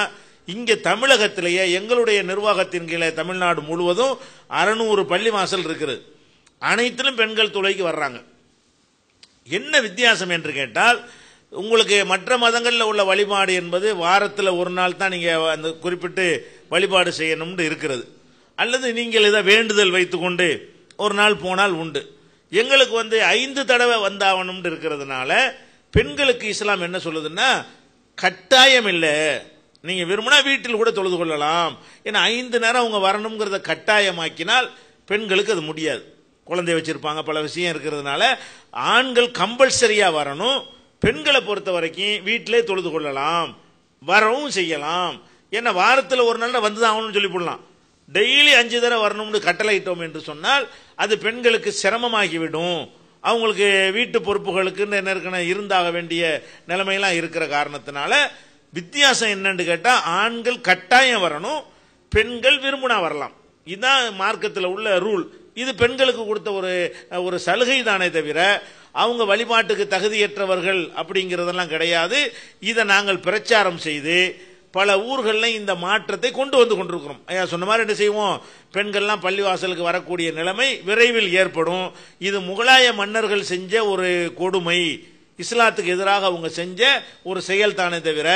இங்க தமிழகத்திலேயே எங்களுடைய நிர்வாகத்தின் கீழே தமிழ்நாடு முழுவதும் 600 பள்ளிவாசல் இருக்குது. அனைத்திலும் பெண்கள் தொழுகைக்கு வர்றாங்க. என்ன வித்தியாசம் என்று கேட்டால், உங்களுக்கு மற்ற மதங்களில் உள்ள வழிபாடு என்பது வாரத்தில் ஒரு நாள் தான் நீங்க அந்த குறிப்பிட்டு வழிபாடு செய்யணும்னு இருக்கிறது, அல்லது நீங்கள் இதை வேண்டுதல் வைத்துக்கொண்டு ஒரு நாள் போனால் உண்டு. எங்களுக்கு 5 தடவை வந்தாகணும்னு இருக்கிறதுனால பெண்களுக்கு இஸ்லாம் என்ன சொல்லுதுன்னா, கட்டாயம் இல்லை, நீங்க விரும்பினா வீட்டில் கூட தொழுது கொள்ளலாம். ஏன்னா 5 நேரம் அவங்க வரணுங்கிறத கட்டாயமாக்கினால் பெண்களுக்கு அது முடியாது. குழந்தை வச்சிருப்பாங்க, பல விஷயம் இருக்கிறதுனால ஆண்கள் கம்பல்சரியா வரணும். பெண்களை பொறுத்த வரைக்கும் வீட்டிலே தொழுது கொள்ளலாம், வரவும் செய்யலாம். ஏன்னா வாரத்தில் ஒரு நாள் வந்துதான் ஆகணும்னு சொல்லி போடலாம். டெய்லி 5 தடவை வரணும்னு கட்டளையிட்டோம் என்று சொன்னால் அது பெண்களுக்கு சிரமமாகிவிடும். அவங்களுக்கு வீட்டு பொறுப்புகளுக்கு என்ன இருந்தாக வேண்டிய நிலைமையெல்லாம் இருக்கிற காரணத்தினால வித்தியாசம் என்னன்னு கேட்டா, ஆண்கள் கட்டாயம் வரணும், பெண்கள் விரும்பினா வரலாம். இதுதான் மார்க்கத்தில் உள்ள ரூல். இது பெண்களுக்கு கொடுத்த ஒரு சலுகை தானே தவிர அவங்க வழிபாட்டுக்கு தகுதியற்றவர்கள் அப்படிங்கிறதெல்லாம் கிடையாது. இதை நாங்கள் பிரச்சாரம் செய்து பல ஊர்களில் இந்த மாற்றத்தை கொண்டு கொண்டிருக்கிறோம். ஐயா சொன்ன மாதிரி என்ன செய்வோம், பெண்கள்லாம் பள்ளிவாசலுக்கு வரக்கூடிய நிலைமை விரைவில் ஏற்படும். இது முகலாய மன்னர்கள் செஞ்ச ஒரு கொடுமை, இஸ்லாத்துக்கு எதிராக அவங்க செஞ்ச ஒரு செயல் தானே தவிர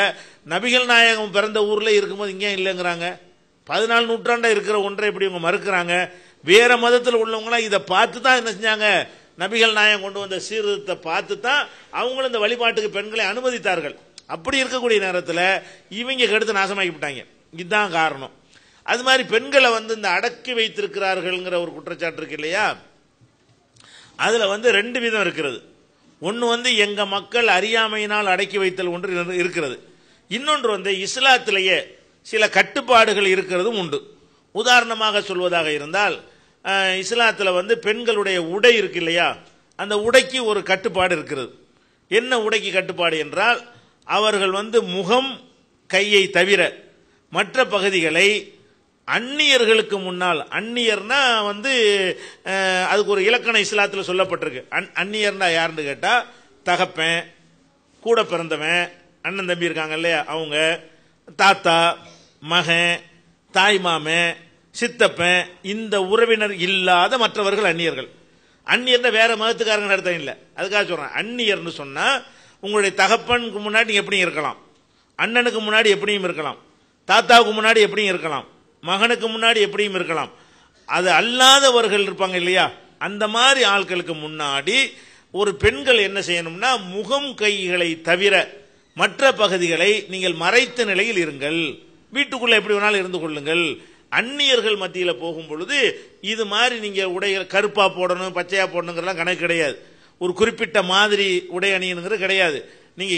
நபிகள் நாயகம் பிறந்த ஊர்ல இருக்கும்போது இங்கே இல்லைங்கிறாங்க. 14 நூற்றாண்டா இருக்கிற ஒன்றை இப்படி இவங்க மறுக்கிறாங்க. வேற மதத்தில் உள்ளவங்களாம் இதை பார்த்து தான் என்ன செஞ்சாங்க, நபிகள் நாயகம் கொண்டு வந்த சீர்திருத்தத்தை பார்த்து தான் அவங்களும் இந்த வழிபாட்டுக்கு பெண்களை அனுமதித்தார்கள். அப்படி இருக்கக்கூடிய நேரத்தில் இவங்க கெடுத்து நாசமாக்கி விட்டாங்க. இதுதான் காரணம். அது மாதிரி பெண்களை இந்த அடக்கி வைத்திருக்கிறார்கள்ங்கிற ஒரு குற்றச்சாட்டு இருக்கு இல்லையா, அதுல 2 விதம் இருக்கிறது. ஒன்னு எங்க மக்கள் அறியாமையினால் அடக்கி வைத்தல் ஒன்று இருக்கிறது. இன்னொன்று இஸ்லாத்திலேயே சில கட்டுப்பாடுகள் இருக்கிறதும் உண்டு. உதாரணமாக சொல்வதாக இருந்தால், இஸ்லாத்தில் பெண்களுடைய உடை இருக்கு இல்லையா, அந்த உடைக்கு ஒரு கட்டுப்பாடு இருக்கிறது. என்ன உடைக்கு கட்டுப்பாடு என்றால், அவர்கள் முகம் கையை தவிர மற்ற பகுதிகளை அந்நியர்களுக்கு முன்னால், அந்நியர்னா அதுக்கு ஒரு இலக்கண இஸ்லாத்தில் சொல்லப்பட்டிருக்கு. அந்நியர்னா யாருன்னு கேட்டா, தகப்பன், கூட பிறந்தவன், அண்ணன் தம்பி இருக்காங்க இல்லையா அவங்க, தாத்தா, மகன், தாய் மாமன், சித்தப்பன், இந்த உறவினர் இல்லாத மற்றவர்கள் அந்நியர்கள். அந்நியர்னா வேற மதத்துக்காரங்க அர்த்தம் இல்லை, அதுக்காக சொல்றேன். அந்நியர்னு சொன்னா உங்களுடைய தகப்பனுக்கு முன்னாடி எப்படியும் இருக்கலாம், அண்ணனுக்கு முன்னாடி எப்படியும் இருக்கலாம், தாத்தாவுக்கு முன்னாடி எப்படியும் இருக்கலாம், மகனுக்கு முன்னாடி எப்படியும் இருக்கலாம். அது அல்லாதவர்கள் இருப்பாங்க இல்லையா, அந்த மாதிரி ஆட்களுக்கு முன்னாடி ஒரு பெண்கள் என்ன செய்யணும்னா, முகம் கைகளை தவிர மற்ற பகுதிகளை நீங்கள் மறைத்த நிலையில் இருங்கள், வீட்டுக்குள்ள எப்படி வேணாலும் இருந்து கொள்ளுங்கள். அந்நியர்கள் மத்தியில் போகும் பொழுது இது மாதிரி நீங்க உடைகள் கருப்பா போடணும், பச்சையா போடணுங்கிறலாம் கணக்கு கிடையாது. ஒரு குறிப்பிட்ட மாதிரி உடை அணியணுங்கிறது கிடையாது. நீங்க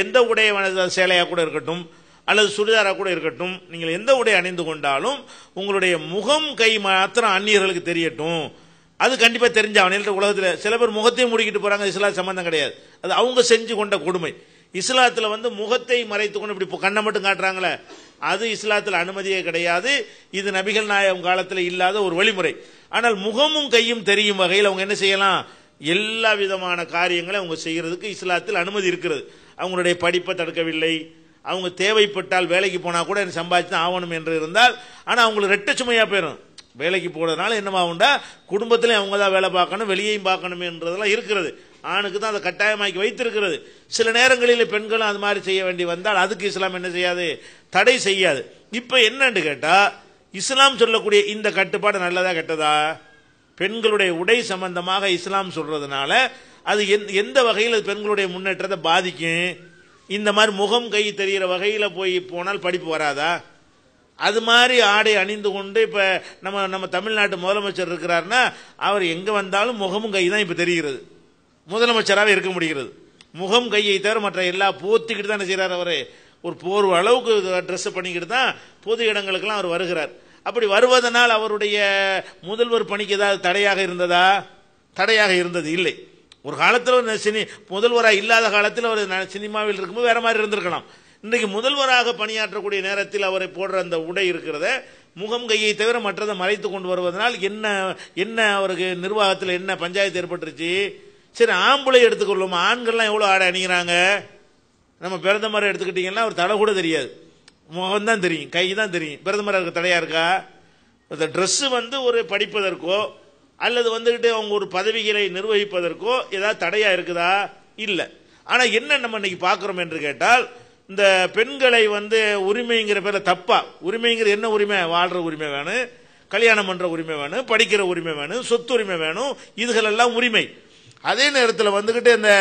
எந்த உடைய சேலையா கூட இருக்கட்டும் அல்லது சுடிதாரா கூட இருக்கட்டும், நீங்கள் எந்த உடை அணிந்து கொண்டாலும் உங்களுடைய முகம் கை மாத்திரம் அந்நியர்களுக்கு தெரியட்டும். அது கண்டிப்பா தெரிஞ்சவன் உலகத்தில் சில பேர் முகத்தையும் மூடிக்கிட்டு போறாங்க, இஸ்லாம் சம்பந்தம் கிடையாது, அது அவங்க செஞ்சு கொண்ட கொடுமை. இஸ்லாத்துல வந்து முகத்தை மறைத்து கொண்டு இப்படி கண்ணை மட்டும் காட்டுறாங்களே, அது இஸ்லாத்தில் அனுமதியே கிடையாது. இது நபிகள் நாயகம் காலத்தில் இல்லாத ஒரு வழிமுறை. ஆனால் முகமும் கையும் தெரியும் வகையில் அவங்க என்ன செய்யலாம், எல்லா விதமான காரியங்களை அவங்க செய்யறதுக்கு இஸ்லாத்தில் அனுமதி இருக்கிறது. அவங்களுடைய படிப்பை தடுக்கவில்லை, அவங்க தேவைப்பட்டால் வேலைக்கு போனா கூட சம்பாதிச்சு ஆகணும் என்று இருந்தால், ஆனா அவங்களுக்கு ரெட்ட சுமையா போயிடும். வேலைக்கு போறதுனால என்னமாவுண்டா குடும்பத்திலையும் அவங்க தான் வேலை பார்க்கணும், வெளியையும் பார்க்கணும் என்றதெல்லாம் இருக்கிறது. ஆணுக்கு தான் அதை கட்டாயமாக்கி வைத்திருக்கிறது. சில நேரங்களில் பெண்களும் அது மாதிரி செய்ய வேண்டி வந்தால் அதுக்கு இஸ்லாம் என்ன செய்யாது, தடை செய்யாது. இப்ப என்னன்னு கேட்டா, இஸ்லாம் சொல்லக்கூடிய இந்த கட்டுப்பாடு நல்லதா கெட்டதா? பெண்களுடைய உடை சம்பந்தமாக இஸ்லாம் சொல்றதுனால அது எந்த வகையில் பெண்களுடைய முன்னேற்றத்தை பாதிக்கும்? இந்த மாதிரி முகம் கை தெரிகிற வகையில் போனால் படிப்பு வராதா? அது மாதிரி ஆடை அணிந்து கொண்டு இப்ப நம்ம தமிழ்நாட்டு முதலமைச்சர் இருக்கிறாருன்னா அவர் எங்க வந்தாலும் முகமும் கை தான் இப்ப தெரிகிறது, முதலமைச்சராக இருக்க முடிகிறது. முகம் கையை தவிர மற்ற எல்லா போத்திக்கிட்டு தான் என்ன செய்யறாரு, அவரு ஒரு போர்வ அளவுக்கு ட்ரெஸ் பண்ணிக்கிட்டு தான் பொது இடங்களுக்கெல்லாம் அவர் வருகிறார். அப்படி வருவதனால் அவருடைய முதல்வர் பணிக்கு ஏதாவது தடையாக இருந்ததா? தடையாக இருந்தது இல்லை. ஒரு காலத்தில் முதல்வராக இல்லாத காலத்தில் அவர் சினிமாவில் இருக்கும்போது வேற மாதிரி இருந்திருக்கலாம். இன்றைக்கு முதல்வராக பணியாற்றக்கூடிய நேரத்தில் அவரை போடுற அந்த உடை இருக்கிறத முகம் கையை தவிர மற்றதை மறைத்து கொண்டு வருவதனால் என்ன அவருக்கு நிர்வாகத்தில் என்ன பஞ்சாயத்து ஏற்பட்டுருச்சு? சரி, ஆம்பளை எடுத்துக்கொள்ளும், ஆண்கள்லாம் எவ்வளவு ஆடை அணிகிறாங்க. நம்ம பிரதமரை எடுத்துக்கிட்டீங்கன்னா ஒரு தலை கூட தெரியாது, முகம் தான் தெரியும், கை தான் தெரியும். பிரதமராக இருக்க தடையா இருக்கா? இந்த ட்ரெஸ் வந்து ஒரு படிப்பதற்கோ அல்லது வந்துகிட்டு அவங்க ஒரு பதவிகளை நிர்வகிப்பதற்கோ ஏதாவது தடையா இருக்குதா? இல்லை. ஆனா என்ன நம்ம இன்னைக்கு பார்க்கிறோம் என்று கேட்டால், இந்த பெண்களை வந்து உரிமைங்கிற பேர்ல தப்பா, உரிமைங்கிற என்ன உரிமை? வாழ்ற உரிமை வேணும், கல்யாணம் பண்ற உரிமை வேணும், படிக்கிற உரிமை வேணும், சொத்து உரிமை வேணும், இதுகள் எல்லாம் உரிமை. அதே நேரத்தில் வந்துகிட்டு இந்த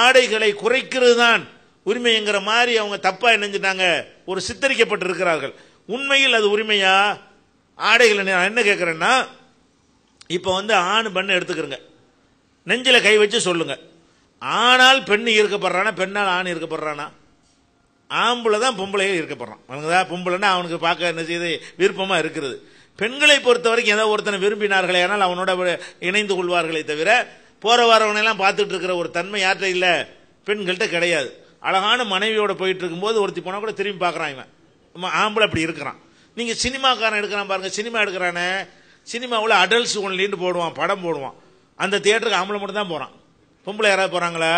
ஆடைகளை குறைக்கிறது தான் உரிமைங்கிற மாதிரி அவங்க தப்பா நினைஞ்சிட்டாங்க, ஒரு சித்தரிக்கப்பட்டு இருக்கிறார்கள். உண்மையில் அது உரிமையா? ஆடைகள் நான் என்ன கேட்கிறேன்னா, இப்ப வந்து ஆண் பெண் எடுத்துக்கிறங்க, நெஞ்சில கை வச்சு சொல்லுங்க, ஆனால் பெண் ஈர்க்கப்படுறானா, பெண்ணால் ஆண் ஈர்க்கப்படுறானா? ஆம்பளை தான் பொம்பளையே ஈர்க்கப்படுறான். பொம்பளைன்னா அவனுக்கு பார்க்க என்ன செய்யுது, விருப்பமா இருக்கிறது. பெண்களை பொறுத்த வரைக்கும் ஏதோ ஒருத்தனை விரும்பினார்களே ஆனால் அவனோட இணைந்து கொள்வார்களே தவிர போற வரவனையெல்லாம் பார்த்துட்டு இருக்கிற ஒரு தன்மை யார்கிட்ட இல்லை, பெண்கள்கிட்ட கிடையாது. அழகான மனைவியோட போயிட்டு இருக்கும்போது ஒருத்தி போனா கூட திரும்பி பார்க்கறான், இவன் ஆம்பளை அப்படி இருக்கிறான். நீங்க சினிமாக்காரன் எடுக்கிறான் பாருங்க, சினிமா எடுக்கிறானே, சினிமாவில் அடல்ட்ஸ் ஒன்லின்னு போடுவான், படம் போடுவான். அந்த தியேட்டருக்கு ஆம்பளை மட்டும் தான் போறான், பொம்பளை யாராவது போறாங்களா?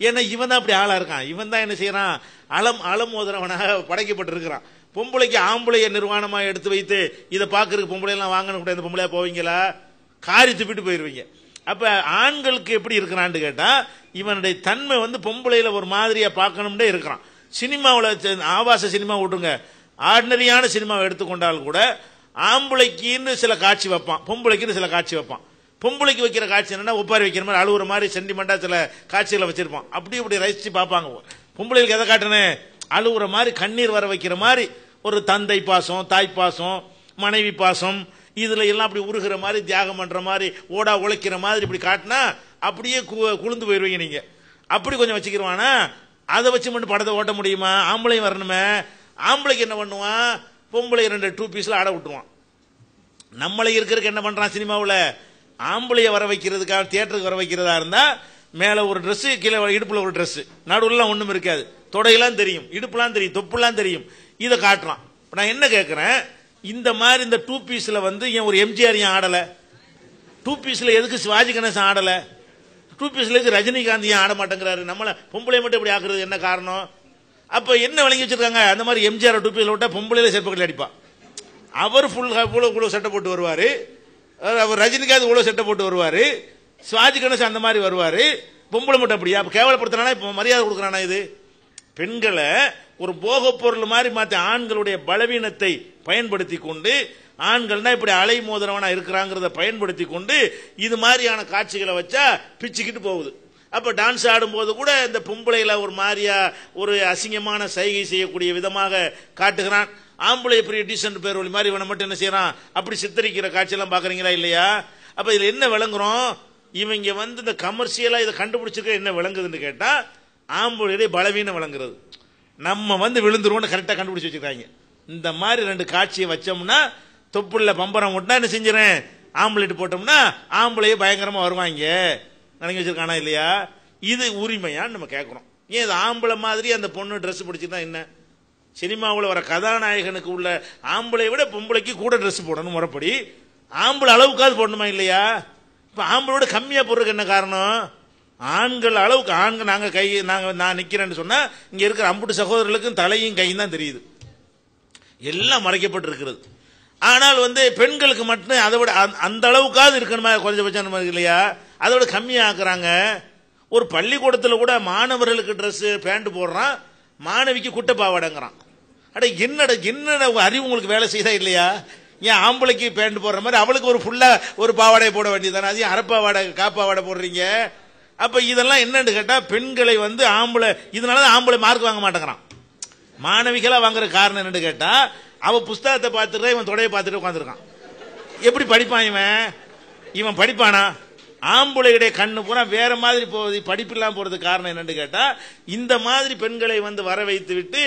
ஏன்னா இவன் தான் அப்படி ஆளா இருக்கான், இவன் தான் என்ன செய்யறான், அலமோதரவனாக படைக்கப்பட்டு இருக்கிறான். பொம்பளைக்கு ஆம்பளைய நிர்வாணமா எடுத்து வைத்து இதை பாக்குறதுக்கு பொம்பளை எல்லாம் வாங்கணும் கூட, இந்த பொம்பளையா போவீங்களா? காரி துப்பிட்டு போயிருவீங்க. அப்ப ஆண்களுக்கு எப்படி இருக்கிறான்னு கேட்டா, இவனுடைய தன்மை வந்து பொம்பளையில ஒரு மாதிரியா பார்க்கணும்னே இருக்கிறான். சினிமாவில் ஆபாச சினிமா விட்டுங்க, ஆர்டினரியான சினிமாவை எடுத்துக்கொண்டால் கூட ஆம்பளைக்குன்னு சில காட்சி வைப்பான், பொம்பளைக்குன்னு சில காட்சி வைப்பான். பொம்பளைக்கு வைக்கிற காட்சி என்னன்னா ஒப்பாரி வைக்கிற மாதிரி, அழுகுற மாதிரி, சென்டிமெண்டா சில காட்சிகளை வச்சிருப்பான். அப்படி ரசிச்சு பார்ப்பாங்க. பொம்பளைக்கு எதை காட்டுனேன், அழுகுற மாதிரி, கண்ணீர் வர வைக்கிற மாதிரி, ஒரு தந்தை பாசம், தாய் பாசம், மனைவி பாசம், இதுல எல்லாம் அப்படி உருகிற மாதிரி, தியாகம் பண்ற மாதிரி, ஓடா உழைக்கிற மாதிரி இப்படி காட்டினா அப்படியே குளிந்து போயிருவீங்க நீங்க. அப்படி கொஞ்சம் வச்சுக்கிடுவானா, அதை வச்சு மட்டும் படத்தை ஓட்ட முடியுமா? ஆம்பளையும் வரணுமே. ஆம்பளைக்கு என்ன பண்ணுவான், பொம்பளை 2 2 பீஸ்ல ஆட விட்டுருவான். நம்மளை இருக்கிறதுக்கு என்ன பண்றான் சினிமாவில், ஆம்பளைய வர வைக்கிறதுக்காக தியேட்டருக்கு வர வைக்கிறதா இருந்தா மேல ஒரு ட்ரெஸ், கீழே இடுப்புல ஒரு ட்ரெஸ், நடுவுலாம் ஒண்ணும் இருக்காது, தொடையெல்லாம் தெரியும், இடுப்புலாம் தெரியும், தொப்புலாம் தெரியும், இதை காட்டுறான். நான் என்ன கேட்கிறேன், இந்த மாதிரி இந்த 2 பீஸ்ல வந்து ஏன் ஒரு எம்ஜிஆர் ஏன் ஆடல? 2 பீஸ்ல எதுக்கு சிவாஜி கணேசன் ஆடல? 2 பீஸ்ல எதுக்கு ரஜினிகாந்த் ஏன் ஆட மாட்டேங்கிறாரு? நம்மள பொம்பளை மட்டும் இப்படி ஆக்குறது என்ன காரணம்? அப்ப என்ன விளங்கி வச்சிருக்காங்க, அந்த மாதிரி எம்ஜிஆர் 2 பீஸ்ல விட்டா பொம்பளையில செருப்பு அடிப்பா. அவர் ஃபுல் இவ்வளவு சட்டை போட்டு வருவாரு, அவர் ரஜினிகாந்த் இவ்வளவு சட்டை போட்டு வருவாரு, சிவாஜி கணேசன் அந்த மாதிரி வருவாரு, பொம்பளை மட்டும் அப்படியா? கேவலப்படுத்தினா இப்ப மரியாதை கொடுக்கறானா? இது பெண்களை ஒரு போக பொருள் மாதிரி மாத்தி ஆண்களுடைய பலவீனத்தை பயன்படுத்தி கொண்டு, ஆண்கள்னா இப்படி அலை மோதிரவனா இருக்கிறாங்கிறத பயன்படுத்தி கொண்டு இது மாதிரியான காட்சிகளை வச்சா பிச்சுக்கிட்டு போகுது. அப்ப டான்ஸ் ஆடும் போது கூட இந்த பொம்பளையில ஒரு மாதிரியா ஒரு அசிங்கமான சைகை செய்யக்கூடிய விதமாக காட்டுகிறான். ஆம்பளை பெரிய டீசன்ட் பேர் வழி மாதிரி இவனை மட்டும் என்ன செய்யறான், அப்படி சித்தரிக்கிற காட்சியெல்லாம் பாக்குறீங்களா இல்லையா? அப்ப இதுல என்ன விளங்குறோம், இவங்க வந்து இந்த கமர்ஷியலா இதை கண்டுபிடிச்சிருக்க என்ன விளங்குதுன்னு கேட்டா, ஆம்பளையுடைய பலவீனம் விளங்குறது. நம்ம வந்து விழுந்துருவோம்னு கரெக்டா கண்டுபிடிச்சு வச்சிருக்காங்க. இந்த மாதிரி 2 காட்சியை வச்சோம்னா, தொப்புள்ள பம்பரம் விட்டா என்ன செஞ்சிடறேன், ஆம்பளைட் போட்டோம்னா ஆம்பளையே பயங்கரமா வருவாங்க நினைக்க வச்சிருக்கானா இல்லையா? இது உரிமையான்னு நம்ம கேட்கிறோம். ஏன் இது ஆம்பளை மாதிரி அந்த பொண்ணு ட்ரெஸ் பிடிச்சிருந்தா என்ன? சினிமாவில் வர கதாநாயகனுக்கு உள்ள ஆம்பளை விட பொம்பளைக்கு கூட ட்ரெஸ் போடணும் முறைப்படி. ஆம்பளை அளவுக்காவது போடணுமா இல்லையா? இப்ப ஆம்பளோட கம்மியா போடுறதுக்கு என்ன காரணம்? ஆண்கள் அளவுக்கு ஆண்கள் நான் நிக்கிறேன்னு சொன்னா இங்க இருக்கிற அம்புட்டு சகோதரர்களுக்கும் தலையும் கையும் தான் தெரியுது, எல்லாம் மறைக்கப்பட்டு இருக்கிறது. ஆனால் பெண்களுக்கு மட்டும் அதை விட அந்த அளவுக்காவது இருக்கணுமா குறைஞ்சபட்சம் இல்லையா? அதை விட கம்மியா ஆக்குறாங்க. ஒரு பள்ளிக்கூடத்தில் கூட மாணவர்களுக்கு ட்ரெஸ் பேண்ட் போடுறான், மாணவிக்கு குட்டை பாவாடைங்கிறான். அட என்னடா அறிவு உங்களுக்கு வேலை செய்தா இல்லையா? ஏன் ஆம்பளைக்கு பேண்ட் போடுற மாதிரி அவளுக்கு ஒரு ஃபுல்லா ஒரு பாவாடை போட வேண்டியதானே? அதையும் அரைப்பாவாடை காப்பாவாடை போடுறீங்க. அப்ப இதெல்லாம் என்னன்னு கேட்டா பெண்களை ஆம்பளை இதனாலதான் ஆம்பளை மார்க் வாங்க மாட்டேங்கிறான். மாணவிகளா வாங்குற காரணம் என்னன்னு கேட்டா அவ புஸ்தகத்தை பார்த்துட்டு இவன் தொடையை பார்த்துட்டு உட்காந்துருக்கான். எப்படி படிப்பான் இவன் படிப்பானா? ஆம்பளையுடைய கண்ணு பூரா வேற மாதிரி போகுது, படிப்பில்லாம் போறதுக்கு காரணம் என்னன்னு கேட்டா இந்த மாதிரி பெண்களை வர வைத்து விட்டு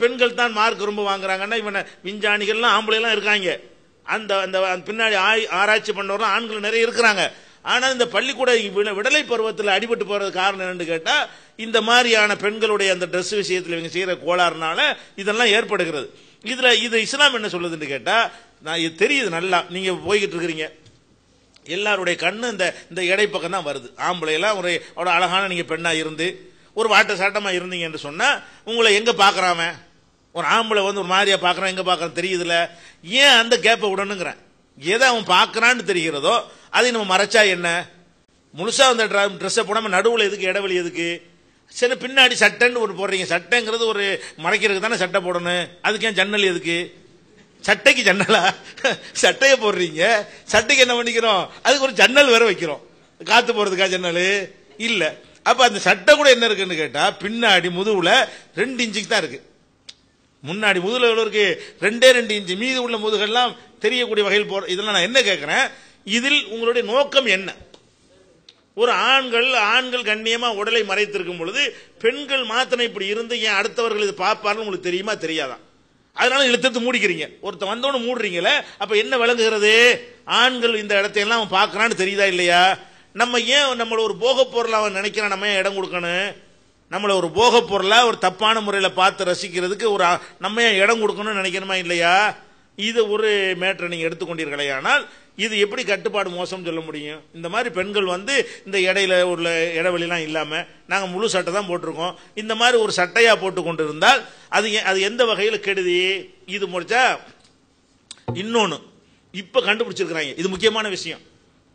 பெண்கள் தான் மார்க் ரொம்ப வாங்குறாங்கன்னா இவனை விஞ்ஞானிகள்லாம் ஆம்பளை எல்லாம் இருக்காங்க. அந்த பின்னாடி ஆராய்ச்சி பண்ணவர்கள் ஆண்கள் நிறைய இருக்கிறாங்க. ஆனா இந்த பள்ளிக்கூட விடலை பருவத்தில் அடிபட்டு போறது காரணம் என்னன்னு கேட்டா இந்த மாதிரியான பெண்களுடைய அந்த ட்ரெஸ் விஷயத்தில் இவங்க செய்யற கோளாறுனால இதெல்லாம் ஏற்படுகிறது. இது இஸ்லாம் என்ன சொல்லுதுன்னு கேட்டா நான் இது தெரியுது நல்லா. நீங்க போய்கிட்டு இருக்கிறீங்க, எல்லாருடைய கண்ணு இந்த இடை பக்கம் தான் வருது. ஆம்பளை எல்லாம் ஒரு அழகான நீங்க பெண்ணா இருந்து ஒரு வாட்ட சாட்டமா இருந்தீங்க என்று சொன்னா உங்களை எங்க பாக்குறாம ஒரு ஆம்பளை ஒரு மாதிரியா பாக்குறான், எங்க பாக்குறான் தெரியுதுல? ஏன் அந்த கேப்பை விடணுங்கிறேன். எதை அவன் பாக்குறான்னு தெரிகிறதோ அதை நம்ம மறைச்சா என்ன? முழுசா அந்த ட்ரெஸ்ஸை போடாம நடுவில் எதுக்கு இடைவெளி எதுக்கு? சரி பின்னாடி சட்டைன்னு ஒரு போடுறீங்க, சட்டைங்கிறது ஒரு மறைக்கிறதுக்கு தானே சட்டை போடணும். அதுக்கு ஏன் ஜன்னல் எதுக்கு? சட்டைக்கு ஜன்னலா? சட்டையை போடுறீங்க, சட்டைக்கு என்ன பண்ணிக்கிறோம்? அதுக்கு ஒரு ஜன்னல் வேற வைக்கிறோம், காத்து போறதுக்கா ஜன்னல் இல்ல. அப்ப அந்த சட்டை கூட என்ன இருக்குன்னு கேட்டா பின்னாடி முதுகுல 2 இன்ச்சுக்கு தான் இருக்கு. முன்னாடி முதுகுல எவ்வளவு இருக்கு? 2 இன்ச்சு. மீது உள்ள முதுகெல்லாம் தெரியக்கூடிய வகையில் போற. இதெல்லாம் நான் என்ன கேட்கிறேன், இதில் உங்களுடைய நோக்கம் என்ன? ஒரு ஆண்கள் கண்ணியமா உடலை மறைத்திருக்கும் பொழுது பெண்கள் மாத்திரம் இப்படி இருந்து ஏன் அடுத்தவர்கள் இது பார்ப்பாருன்னு உங்களுக்கு தெரியுமா தெரியாதான்? அதனால இழுத்து மூடிக்கிறீங்க. ஒருத்த வந்தவனு மூடுறீங்களே, அப்ப என்ன விளங்குகிறது? ஆண்கள் இந்த இடத்தையெல்லாம் அவன் பார்க்கறான்னு தெரியுதா இல்லையா? நம்ம ஏன் நம்மள ஒரு போக பொருளா அவன் நினைக்கிறான், நம்ம ஏன் இடம் கொடுக்கணும்? நம்மள ஒரு போக பொருளா ஒரு தப்பான முறையில பார்த்து ரசிக்கிறதுக்கு நம்ம ஏன் இடம் கொடுக்கணும்னு நினைக்கணுமா இல்லையா? இது ஒரு மேட்டரை நீங்க எடுத்துக்கொண்டீர்களே, ஆனால் இது எப்படி கட்டுப்பாடு மோசம் சொல்ல முடியும்? இந்த மாதிரி பெண்கள் இந்த இடையில உள்ள இடைவெளிலாம் இல்லாம நாங்க முழு சட்டை தான் போட்டிருக்கோம், இந்த மாதிரி ஒரு சட்டையா போட்டு கொண்டு இருந்தால் அது எந்த வகையில கெடுதி? இது முடிச்சா இன்னொன்னு இப்ப கண்டுபிடிச்சிருக்கிறாங்க, இது முக்கியமான விஷயம்.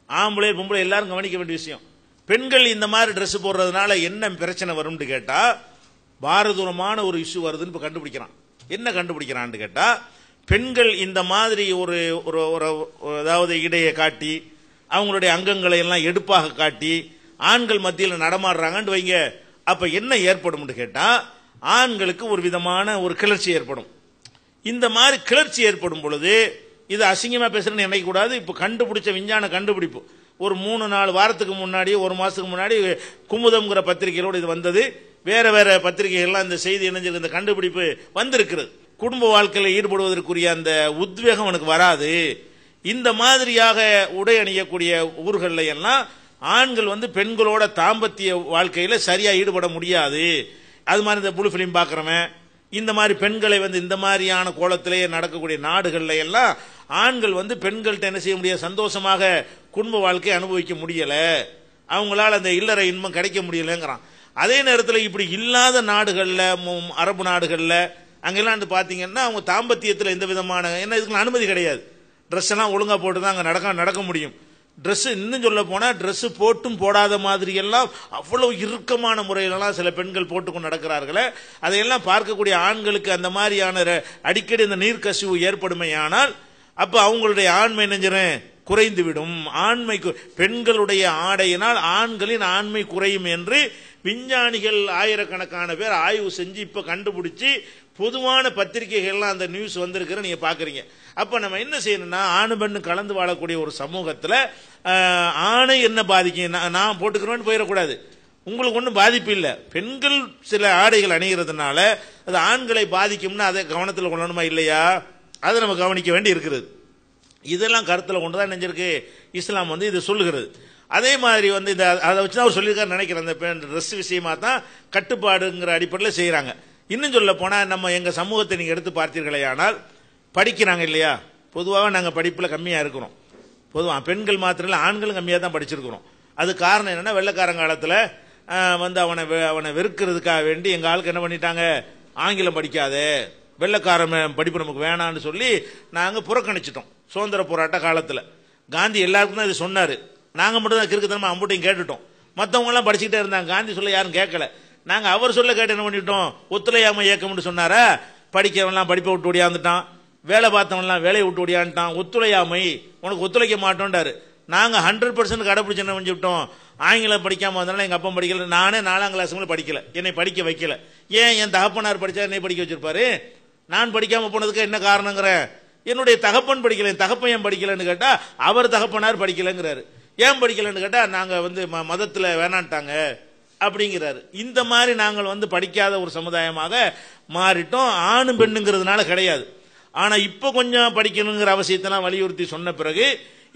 ஆம்பளை பொம்பளை எல்லாரும் கவனிக்க வேண்டிய விஷயம். பெண்கள் இந்த மாதிரி ட்ரெஸ் போடுறதுனால என்ன பிரச்சனை வரும்னு கேட்டா பாரதூரமான ஒரு இஷ்யூ வருதுன்னு இப்ப கண்டுபிடிக்கிறான். என்ன கண்டுபிடிக்கிறான்னு கேட்டா பெண்கள் இந்த மாதிரி ஒரு அதாவது இடையை காட்டி அவங்களுடைய அங்கங்களை எல்லாம் எடுப்பாக காட்டி ஆண்கள் மத்தியில் நடமாடுறாங்கன்னு வைங்க. அப்ப என்ன ஏற்படும் கேட்டா ஆண்களுக்கு ஒரு விதமான ஒரு கிளர்ச்சி ஏற்படும். இந்த மாதிரி கிளர்ச்சி ஏற்படும் பொழுது இது அசிங்கமா பேசுறேன்னு நினைக்க கூடாது. இப்ப கண்டுபிடிச்ச விஞ்ஞான கண்டுபிடிப்பு ஒரு 3-4 வாரத்துக்கு முன்னாடி, ஒரு மாசத்துக்கு முன்னாடி குமுதம்ங்கிற பத்திரிகைகளோடு இது வந்தது. வேற வேற பத்திரிகைகள்லாம் இந்த செய்தி இணைஞ்சிருக்க இந்த கண்டுபிடிப்பு வந்திருக்கிறது. குடும்ப வாழ்க்கையில் ஈடுபடுவதற்குரிய அந்த உத்வேகம் அவனுக்கு வராது. இந்த மாதிரியாக உடை அணியக்கூடிய ஊர்கள்ல எல்லாம் ஆண்கள் பெண்களோட தாம்பத்திய வாழ்க்கையில சரியா ஈடுபட முடியாது. அது மாதிரி இந்த புளு பிலிம் பாக்குறவன் இந்த மாதிரி பெண்களை இந்த மாதிரியான கோலத்திலேயே நடக்கக்கூடிய நாடுகள்ல எல்லாம் ஆண்கள் பெண்கள்கிட்ட என்ன செய்ய முடியாது, சந்தோஷமாக குடும்ப வாழ்க்கையை அனுபவிக்க முடியல, அவங்களால அந்த இல்லற இன்பம் கிடைக்க முடியலங்கிறான். அதே நேரத்தில் இப்படி இல்லாத நாடுகள்ல, அரபு நாடுகள்ல அங்கெல்லாம் பாத்தீங்கன்னா அவங்க தாம்பத்தியத்தில் எந்த விதமான இதுக்கு அனுமதி கிடையாது. ட்ரெஸ் எல்லாம் ஒழுங்கா போட்டு தான் அங்க நடக்க முடியும். ட்ரெஸ் இன்னும் சொல்ல போனா ட்ரெஸ் போட்டும் போடாத மாதிரி எல்லாம் அவ்வளவு இறுக்கமான முறையிலலாம் சில பெண்கள் போட்டுக்கொண்டு நடக்கிறார்களே, அதையெல்லாம் பார்க்கக்கூடிய ஆண்களுக்கு அந்த மாதிரியான அடிக்கடி இந்த நீர்க்கசிவு ஏற்படுமையானால் அப்ப அவங்களுடைய ஆண்மை நெஞ்சரன் குறைந்து விடும். பெண்களுடைய ஆடையினால் ஆண்களின் ஆண்மை குறையும் என்று விஞ்ஞானிகள் ஆயிரக்கணக்கான பேர் ஆய்வு செஞ்சு இப்ப கண்டுபிடிச்சு பொதுவான பத்திரிகைகள்லாம் அந்த நியூஸ் வந்திருக்கிற நீங்க பாக்குறீங்க. அப்ப நம்ம என்ன செய்யணும்னா ஆணு பெண்ணு கலந்து வாழக்கூடிய ஒரு சமூகத்துல ஆணை என்ன பாதிக்கும், நான் போட்டுக்கிறேன்னு போயிடக்கூடாது. உங்களுக்கு ஒன்றும் பாதிப்பு இல்லை. பெண்கள் சில ஆடைகள் அணிகிறதுனால அது ஆண்களை பாதிக்கும்னா அதை கவனத்தில் கொள்ளணுமா இல்லையா? அதை நம்ம கவனிக்க வேண்டி இருக்கிறது. இதெல்லாம் கருத்தில் கொண்டு தான் நெஞ்சிருக்கு இஸ்லாம் வந்து இது சொல்லுகிறது. அதே மாதிரி வந்து இந்த அதை வச்சு தான் அவர் சொல்லியிருக்காரு நினைக்கிறேன். அந்த ட்ரெஸ் விஷயமா தான் கட்டுப்பாடுங்கிற அடிப்படையில் செய்கிறாங்க. இன்னும் சொல்ல போனால் நம்ம எங்கள் சமூகத்தை நீங்கள் எடுத்து பார்த்தீர்களே ஆனால் படிக்கிறாங்க இல்லையா, பொதுவாக நாங்கள் படிப்பில் கம்மியாக இருக்கிறோம். பொதுவாக பெண்கள் மாத்திரம் இல்லை, ஆண்களும் கம்மியாக தான் படிச்சிருக்கிறோம். அது காரணம் என்னென்னா வெள்ளைக்காரங்காலத்தில் வந்து அவனை வெறுக்கிறதுக்காக வேண்டி எங்கள் ஆளுக்கு என்ன பண்ணிட்டாங்க, ஆங்கிலம் படிக்காதே, வெள்ளைக்காரன் படிப்பு நமக்கு வேணான்னு சொல்லி நாங்கள் புறக்கணிச்சிட்டோம். சுதந்திர போராட்ட காலத்தில் காந்தி எல்லாருக்கும் தான் இது சொன்னார். நாங்கள் மட்டும் தான் கிறுக்குத்தனமா அம்புட்டையும் கேட்டுட்டோம். மற்றவங்களாம் படிச்சுக்கிட்டே இருந்தாங்க, காந்தி சொல்ல யாரும் கேட்கல. நாங்கள் அவர் சொல்ல கேட்டு என்ன பண்ணிட்டோம், ஒத்துழையாமை இயக்கம்னு சொன்னாரா, படிக்கிறவன்லாம் படிப்பை விட்டு ஓடியாந்துட்டான், வேலை பார்த்தவன்லாம் வேலையை விட்டு ஓடியாந்துட்டான், ஒத்துழையாமை உனக்கு ஒத்துழைக்க மாட்டோன்றாரு. நாங்கள் 100% கடைப்பிடிச்சு என்ன பண்ணிவிட்டோம், ஆங்கிலம் படிக்காமல் வந்தனால எங்கள் அப்பா படிக்கல, நானே 4ஆம் கிளாஸ் படிக்கல, என்னை படிக்க வைக்கல. ஏன் என் தகப்பனார் படித்தா என்னை படிக்க வச்சிருப்பாரு, நான் படிக்காமல் போனதுக்கு என்ன காரணங்கிற, என்னுடைய தகப்பன் படிக்கல, என் தகப்பன் ஏன் படிக்கலன்னு கேட்டால் அவர் தகப்பனார் படிக்கலைங்கிறாரு. ஏன் படிக்கலன்னு கேட்டால் நாங்கள் வந்து மதத்தில் வேணான்ட்டாங்க அப்படிங்கிறாரு. இந்த மாதிரி நாங்கள் வந்து படிக்காத ஒரு சமுதாயமாக மாறிட்டோம். ஆணும் பெண்ணுங்கிறதுனால கிடையாது. ஆனால் இப்போ கொஞ்சம் படிக்கணுங்கிற அவசியத்தெல்லாம் வலியுறுத்தி சொன்ன பிறகு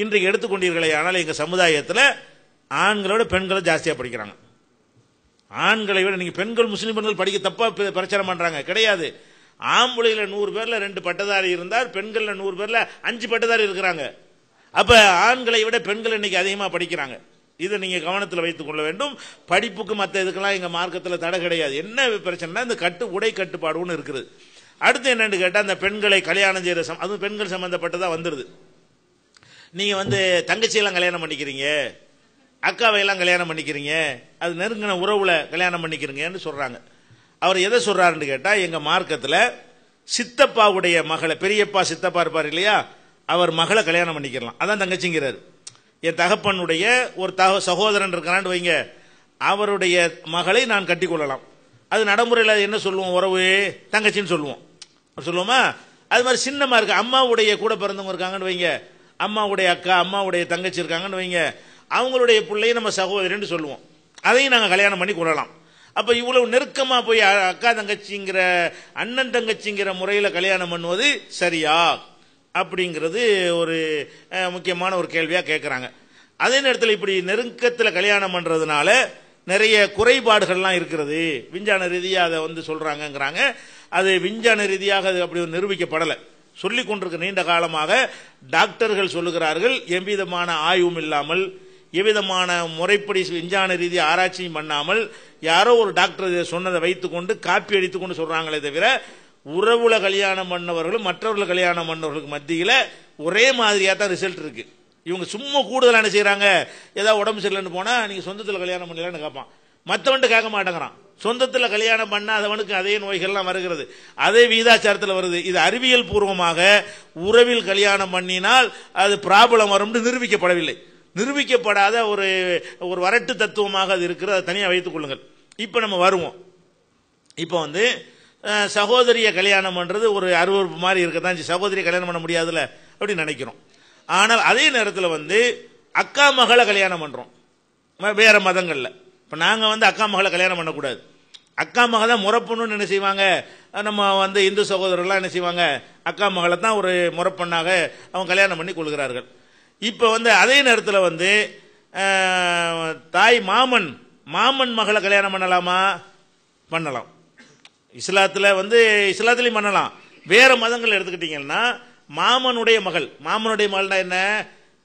இன்றைக்கு எடுத்துக்கொண்டீர்களே, ஆனால் எங்கள் சமுதாயத்தில் ஆண்களோட பெண்களை ஜாஸ்தியாக படிக்கிறாங்க. ஆண்களை விட நீங்கள் பெண்கள் முஸ்லீம் பெண்கள் படிக்க தப்பாக பிரச்சாரம் பண்ணுறாங்க, கிடையாது. ஆம்பளையில் 100 பேர்ல 2 பட்டதாரி இருந்தால் பெண்களில் 100 பேர்ல 5 பட்டதாரி இருக்கிறாங்க. அப்ப ஆண்களை விட பெண்கள் இன்னைக்கு அதிகமாக படிக்கிறாங்க. இதை நீங்க கவனத்தில் வைத்துக் கொள்ள வேண்டும். படிப்புக்கு மற்ற இதுக்கெல்லாம் எங்க மார்க்கத்தில் தடை கிடையாது. என்ன பிரச்சனைனா இந்த உடை கட்டுப்பாடு ஒன்று இருக்குது. அடுத்து என்னன்னு கேட்டால் அந்த பெண்களை கல்யாணம் செய்யற அதுவும் பெண்கள் சம்பந்தப்பட்டதா வந்துடுது. நீங்க வந்து தங்கச்சியெல்லாம் கல்யாணம் பண்ணிக்கிறீங்க, அக்காவையெல்லாம் கல்யாணம் பண்ணிக்கிறீங்க, அது நெருங்கின உறவுல கல்யாணம் பண்ணிக்கிறீங்கன்னு சொல்றாங்க. அவர் எதை சொல்றாருன்னு கேட்டா, எங்க மார்க்கத்தில் சித்தப்பாவுடைய மகளை, பெரியப்பா சித்தப்பா இருப்பார் இல்லையா, அவர் மகளை கல்யாணம் பண்ணிக்கலாம், அதான் தங்கச்சிங்கிறார். என் தகப்பனுடைய ஒரு சகோதரன் இருக்கிறான்னு வைங்க, அவருடைய மகளை நான் கட்டிக்கொள்ளலாம். அது நடைமுறையில் என்ன சொல்லுவோம், உறவு தங்கச்சின்னு சொல்லுவோம், சொல்லுவோமா? அது மாதிரி சின்னமா இருக்கு, அம்மாவுடைய கூட பிறந்தவங்க இருக்காங்கன்னு வைங்க, அம்மாவுடைய அக்கா அம்மாவுடைய தங்கச்சி இருக்காங்கன்னு வைங்க, அவங்களுடைய பிள்ளையை நம்ம சகோதரின்னு சொல்லுவோம். அதையும் நாங்கள் கல்யாணம் பண்ணி கொள்ளலாம். அப்ப இவ்வளவு நெருக்கமா போய் அக்கா தங்கச்சிங்கிற அண்ணன் தங்கச்சிங்கிற முறையில் கல்யாணம் பண்ணுவது சரியா அப்படிங்கிறது ஒரு முக்கியமான ஒரு கேள்வியா கேட்கிறாங்க. அதே நேரத்தில் இப்படி நெருக்கத்தில் கல்யாணம் பண்றதுனால நிறைய குறைபாடுகள்லாம் இருக்கிறது, விஞ்ஞான ரீதியாக அதை வந்து சொல்றாங்கிறாங்க. அது விஞ்ஞான ரீதியாக அது அப்படி நிரூபிக்கப்படலை. சொல்லிக் கொண்டிருக்க நீண்ட காலமாக டாக்டர்கள் சொல்லுகிறார்கள், எவ்விதமான ஆய்வும் இல்லாமல் எவ்விதமான முறைப்படி விஞ்ஞான ரீதி ஆராய்ச்சியும் பண்ணாமல் யாரோ ஒரு டாக்டர் சொன்னதை வைத்துக்கொண்டு காப்பி அடித்துக்கொண்டு சொல்றாங்களே தவிர, உறவுல கல்யாணம் பண்ணவர்களும் மற்றவர்கள் கல்யாணம் பண்ணவர்களுக்கு மத்தியில் ஒரே மாதிரியா தான் ரிசல்ட் இருக்கு. இவங்க சும்மா கூடுதலாக என்ன செய்யறாங்க, ஏதாவது உடம்பு சரியில்லைன்னு போனா நீங்க சொந்தத்தில் கல்யாணம் பண்ணலான்னு கேட்பான், மற்றவன்ட்டு கேட்க மாட்டேங்கிறான். சொந்தத்தில் கல்யாணம் பண்ணாதவனுக்கு அதே நோய்கள்லாம் வருகிறது, அதே விகிதாச்சாரத்தில் வருது. இது அறிவியல் பூர்வமாக உறவில் கல்யாணம் பண்ணினால் அது ப்ராப்ளம் வரும்னு நிரூபிக்கப்படவில்லை. நிரூபிக்கப்படாத ஒரு ஒரு வரட்டு தத்துவமாக அது இருக்கிறது, அதை தனியாக வைத்துக் கொள்ளுங்கள். இப்போ நம்ம வருவோம். இப்போ வந்து சகோதரியை கல்யாணம் பண்றது ஒரு அருவருப்பு மாதிரி இருக்கதான், சகோதரியை கல்யாணம் பண்ண முடியாதுல்ல அப்படின்னு நினைக்கிறோம். ஆனால் அதே நேரத்தில் வந்து அக்கா மகளை கல்யாணம் பண்றோம் வேற மதங்கள்ல. இப்போ நாங்கள் வந்து அக்கா மகளை கல்யாணம் பண்ணக்கூடாது, அக்கா மக தான் முறப்பொண்ணுன்னு என்ன செய்வாங்க, நம்ம வந்து இந்து சகோதரர்லாம் என்ன செய்வாங்க, அக்கா மகளை தான் ஒரு முறப்பொண்ணாக அவங்க கல்யாணம் பண்ணி கொள்கிறார்கள். இப்போ வந்து அதே நேரத்தில் வந்து தாய் மாமன் மகளை கல்யாணம் பண்ணலாமா? பண்ணலாம். இஸ்லாத்தில் வந்து இஸ்லாத்திலையும் பண்ணலாம். வேற மதங்கள் எடுத்துக்கிட்டீங்கன்னா மாமனுடைய மகள்னா என்ன,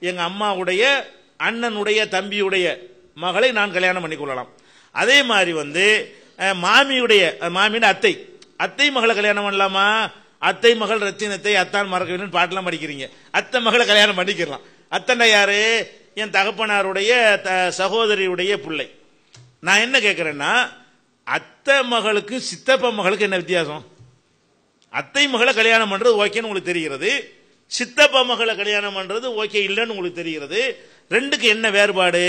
எங்க அம்மாவுடைய அண்ணனுடைய தம்பியுடைய மகளை நான் கல்யாணம் பண்ணி கொள்ளலாம். அதே மாதிரி வந்து மாமியோட அத்தை மகளை கல்யாணம் பண்ணலாமா? அத்தை மகள் ரத்தினத்தை அத்தான் மறக்க வேண்டும் பாட்டெல்லாம் படிக்கிறீங்க, அத்தை மகளை கல்யாணம் பண்ணிக்கலாம். அத்தனை யாரு, என் தகப்பனாருடைய சகோதரியுடைய பிள்ளை. நான் என்ன கேட்கிறேன்னா, அத்தை மகளுக்கு சித்தப்பா மகளுக்கு என்ன வித்தியாசம்? அத்தை மகளை கல்யாணம் பண்றது ஓகேன்னு உங்களுக்கு தெரிகிறது, சித்தப்பா மகளை கல்யாணம் பண்றது ஓகே இல்லைன்னு உங்களுக்கு தெரிகிறது. ரெண்டுக்கு என்ன வேறுபாடு?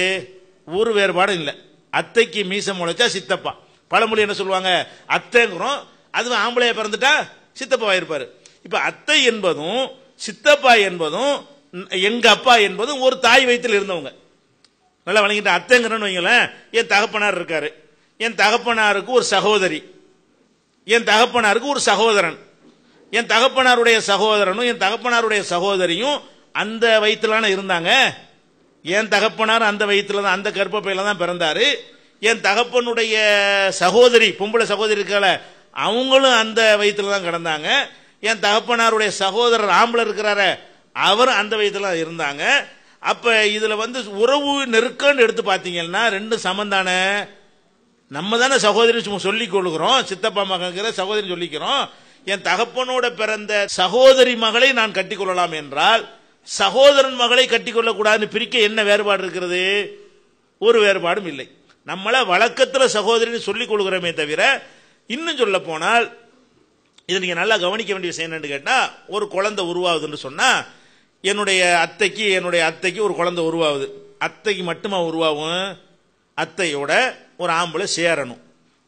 ஒரு வேறுபாடு இல்லை. அத்தைக்கு மீசம் முளைச்சா சித்தப்பா, பழமொழி என்ன சொல்லுவாங்க, அத்தைங்கிறோம், அதுவும் ஆம்பளையா பிறந்துட்டா சித்தப்பா இருப்பாரு. இப்ப அத்தை என்பதும் சித்தப்பா என்பதும் எங்க அப்பா என்பதும் ஒரு தாய் வயிற்றில் இருந்தவங்க. நல்லா வழங்கிட்ட அத்தைங்கிறன்னு வைங்களேன், என் தகப்பனார் இருக்காரு, என் தகப்பனாருக்கு ஒரு சகோதரி, என் தகப்பனாருக்கு ஒரு சகோதரன், என் தகப்பனாருடைய சகோதரனும் என் தகப்பனாருடைய சகோதரியும் அந்த வயிற்றுலான இருந்தாங்க. என் தகப்பனார் அந்த வயிற்றுல தான், அந்த கர்ப்பப்பையில தான் பிறந்தாரு. என் தகப்பனுடைய சகோதரி, பொம்பளை சகோதரி இருக்கல, அவங்களும் அந்த வயிற்றுல தான் கிடந்தாங்க. என் தகப்பனாருடைய சகோதரர் ஆம்பளை இருக்கிறாரு, அவர் அந்த வயிற்றுல இருந்தாங்க. அப்ப இதுல வந்து உறவு நெருக்கம்னு எடுத்து பாத்தீங்கன்னா ரெண்டு சமந்தான. நம்ம தானே சகோதரி சும்மா சொல்லிக் கொள்கிறோம், சித்தப்பா மகங்கிற சகோதரி சொல்லிக்கிறோம். என் தகப்பனோட பிறந்த சகோதரி மகளை நான் கட்டிக்கொள்ளலாம் என்றால் சகோதரன் மகளை கட்டிக்கொள்ளக்கூடாதுன்னு பிரிக்க என்ன வேறுபாடு இருக்கிறது? ஒரு வேறுபாடும் இல்லை. நம்மள வழக்கத்தில் சகோதரின்னு சொல்லிக் கொள்கிறோமே தவிர, இன்னும் சொல்ல போனால் இது நீங்க நல்லா கவனிக்க வேண்டிய விஷயம் என்னன்னு கேட்டா, ஒரு குழந்தை உருவாகுதுன்னு சொன்னா, என்னுடைய அத்தைக்கு ஒரு குழந்தை உருவாகுது. அத்தைக்கு மட்டுமா உருவாகும்? அத்தையோட ஒரு ஆம்பளை சேரணும்,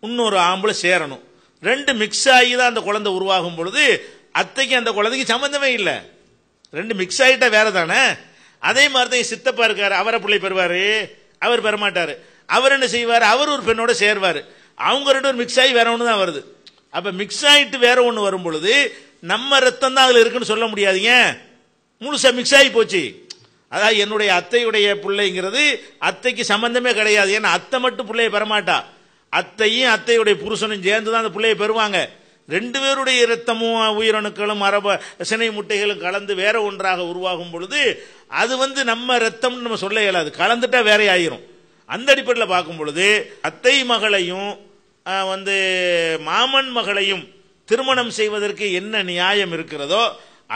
இன்னொரு ஆம்பளை சேரணும், ரெண்டு மிக்ஸ் ஆகி தான் அந்த குழந்தை உருவாகும் பொழுது அத்தைக்கு அந்த குழந்தைக்கு சம்பந்தமே இல்லை. ரெண்டு மிக்ஸ் ஆகிட்டா வேற தானே. அதே மாதிரி தான் சித்தப்பா இருக்காரு, அவரை பிள்ளை பெறுவாரு, அவர் பெறமாட்டாரு. அவர் என்ன செய்வார்? அவர் ஒரு பெண்ணோட சேர்வாரு. அவங்க ரெண்டு பேரும் மிக்ஸ் ஆகி வேற ஒன்று தான் வருது. அப்ப மிக்ஸ் ஆகிட்டு வேற ஒன்று வரும் பொழுது நம்ம ரத்தம் தான் அதுல இருக்குன்னு சொல்ல முடியாதுங்க. முழுசா மிக்ஸ் ஆகி போச்சு. அதாவது என்னுடைய அத்தையுடைய பிள்ளைங்கிறது அத்தைக்கு சம்பந்தமே கிடையாது. ஏன்னா அத்தை மட்டும் பிள்ளையை பெறமாட்டா, அத்தையும் அத்தையுடைய புருஷனும் சேர்ந்து தான் அந்த பிள்ளையை பெறுவாங்க. ரெண்டு பேருடைய இரத்தமும் உயிரணுக்களும் சினை முட்டைகளும் கலந்து வேற ஒன்றாக உருவாகும் பொழுது அது வந்து நம்ம ரத்தம் நம்ம சொல்ல இயலாது, கலந்துட்டா வேற ஆயிரும். அந்த அடிப்படையில் பார்க்கும் பொழுது அத்தை மகளையும் வந்து மாமன் மகளையும் திருமணம் செய்வதற்கு என்ன நியாயம் இருக்கிறதோ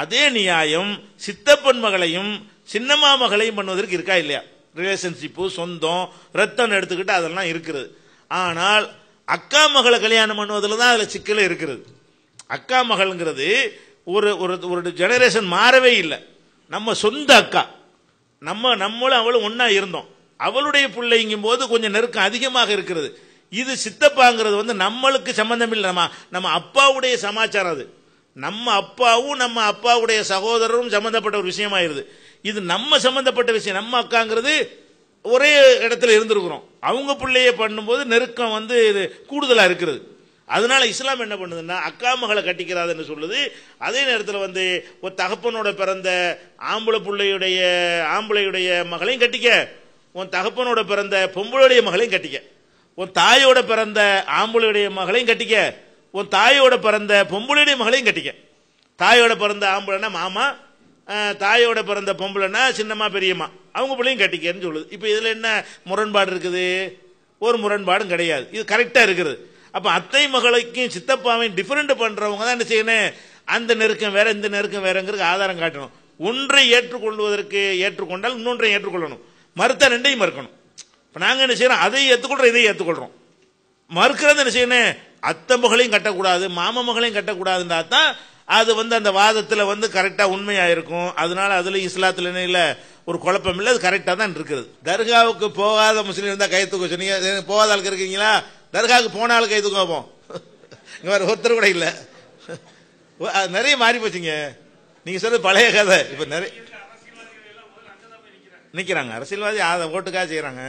அதே நியாயம் சித்தப்பன் மகளையும் சின்னம்மா மகளையும் பண்ணுவதற்கு இருக்கா இல்லையா? ரிலேஷன்ஷிப்பு, சொந்தம், ரத்தம் எடுத்துக்கிட்டு அதெல்லாம் இருக்கிறது. ஆனால் அக்கா மகளை கல்யாணம் பண்ணுவதில் தான் அதுல சிக்கல் இருக்கிறது. அக்கா மகள்ங்கிறது ஒரு ஒரு ஜெனரேஷன் மாறவே இல்லை. நம்ம சொந்த அக்கா, நம்மளும் அவளும் ஒன்னா இருந்தோம், அவளுடைய பிள்ளைங்கும் போது கொஞ்சம் நெருக்கம் அதிகமாக இருக்கிறது. இது சித்தப்பாங்கிறது வந்து நம்மளுக்கு சம்பந்தம் இல்லை, நம்ம அப்பாவுடைய சமாச்சாரம். அது நம்ம அப்பாவும் நம்ம அப்பாவுடைய சகோதரரும் சம்பந்தப்பட்ட ஒரு விஷயமாயிருது. இது நம்ம சம்பந்தப்பட்ட விஷயம். நம்ம அக்காங்கிறது ஒரே இடத்துல இருந்திருக்கிறோம், அவங்க பிள்ளைய பண்ணும்போது நெருக்கம் வந்து கூடுதலா இருக்கிறது. அதனால இஸ்லாம் என்ன பண்ணுதுன்னா அக்கா மகளை கட்டிக்கிறாதுன்னு சொல்லுது. அதே நேரத்தில் வந்து ஒரு தகப்பனோட பிறந்த ஆம்பளையுடைய மகளையும் கட்டிக்க, உன் தகப்பனோட பிறந்த பொம்பளுடைய மகளையும் கட்டிக்க, உன் தாயோட பிறந்த ஆம்பளையுடைய மகளையும் கட்டிக்க, உன் தாயோட பிறந்த பொம்பளுடைய மகளையும் கட்டிக்க. தாயோட பிறந்த ஆம்பளைனா மாமா, தாயோட பிறந்த பொம்பளைனா சின்னம்மா பெரியம்மா, அவங்க பிள்ளையும் கட்டிக்கன்னு சொல்லுது. இப்ப இதுல என்ன முரண்பாடு இருக்குது? ஒரு முரண்பாடும் கிடையாது, இது கரெக்டா இருக்குது. அப்ப அத்தை மகளுக்கும் சித்தப்பாவையும் டிஃபரெண்ட் பண்றவங்க தான் என்ன செய்யணும்? அந்த நெருக்கம் வேற இந்த நெருக்கம் வேறங்கிறதுக்கு ஆதாரம் காட்டணும். ஒன்றை ஏற்றுக்கொண்டால் இன்னொன்றை ஏற்றுக்கொள்ளணும், மறுத்த ரெண்டையும் மறுக்கணும். இப்ப நாங்க என்ன செய்யறோம்? அதையும் ஏற்றுக்கொள்றோம், இதையும் ஏற்றுக்கொள்றோம். மறுக்கிறது என்ன செய்யணும்? அத்தை மகளையும் கட்டக்கூடாது, மாமா மகளையும் கட்டக்கூடாதுன்றா தான் அது வந்து அந்த வாதத்தில் வந்து கரெக்டா உண்மையா இருக்கும். அதனால அதுல இஸ்லாத்துல என்ன இல்ல, ஒரு குழப்பம் இல்லை, அது கரெக்டா தான் இருக்குது. தர்காவுக்கு போகாத முஸ்லீம் இருந்தா கை தூக்க சொன்னீங்க, போகாத ஆளுக்கு இருக்கீங்களா? தர்காவுக்கு போன ஆளு கை தூக்க வைப்போம், இங்க வேற ஒருத்தர் கூட இல்ல. நிறைய மாறி போச்சுங்க. நீங்க சொல்றது பழைய கதை. இப்ப நிறைய நிக்கிறாங்க அரசியல்வாதி, ஓட்டுக்காக செய்யறாங்க.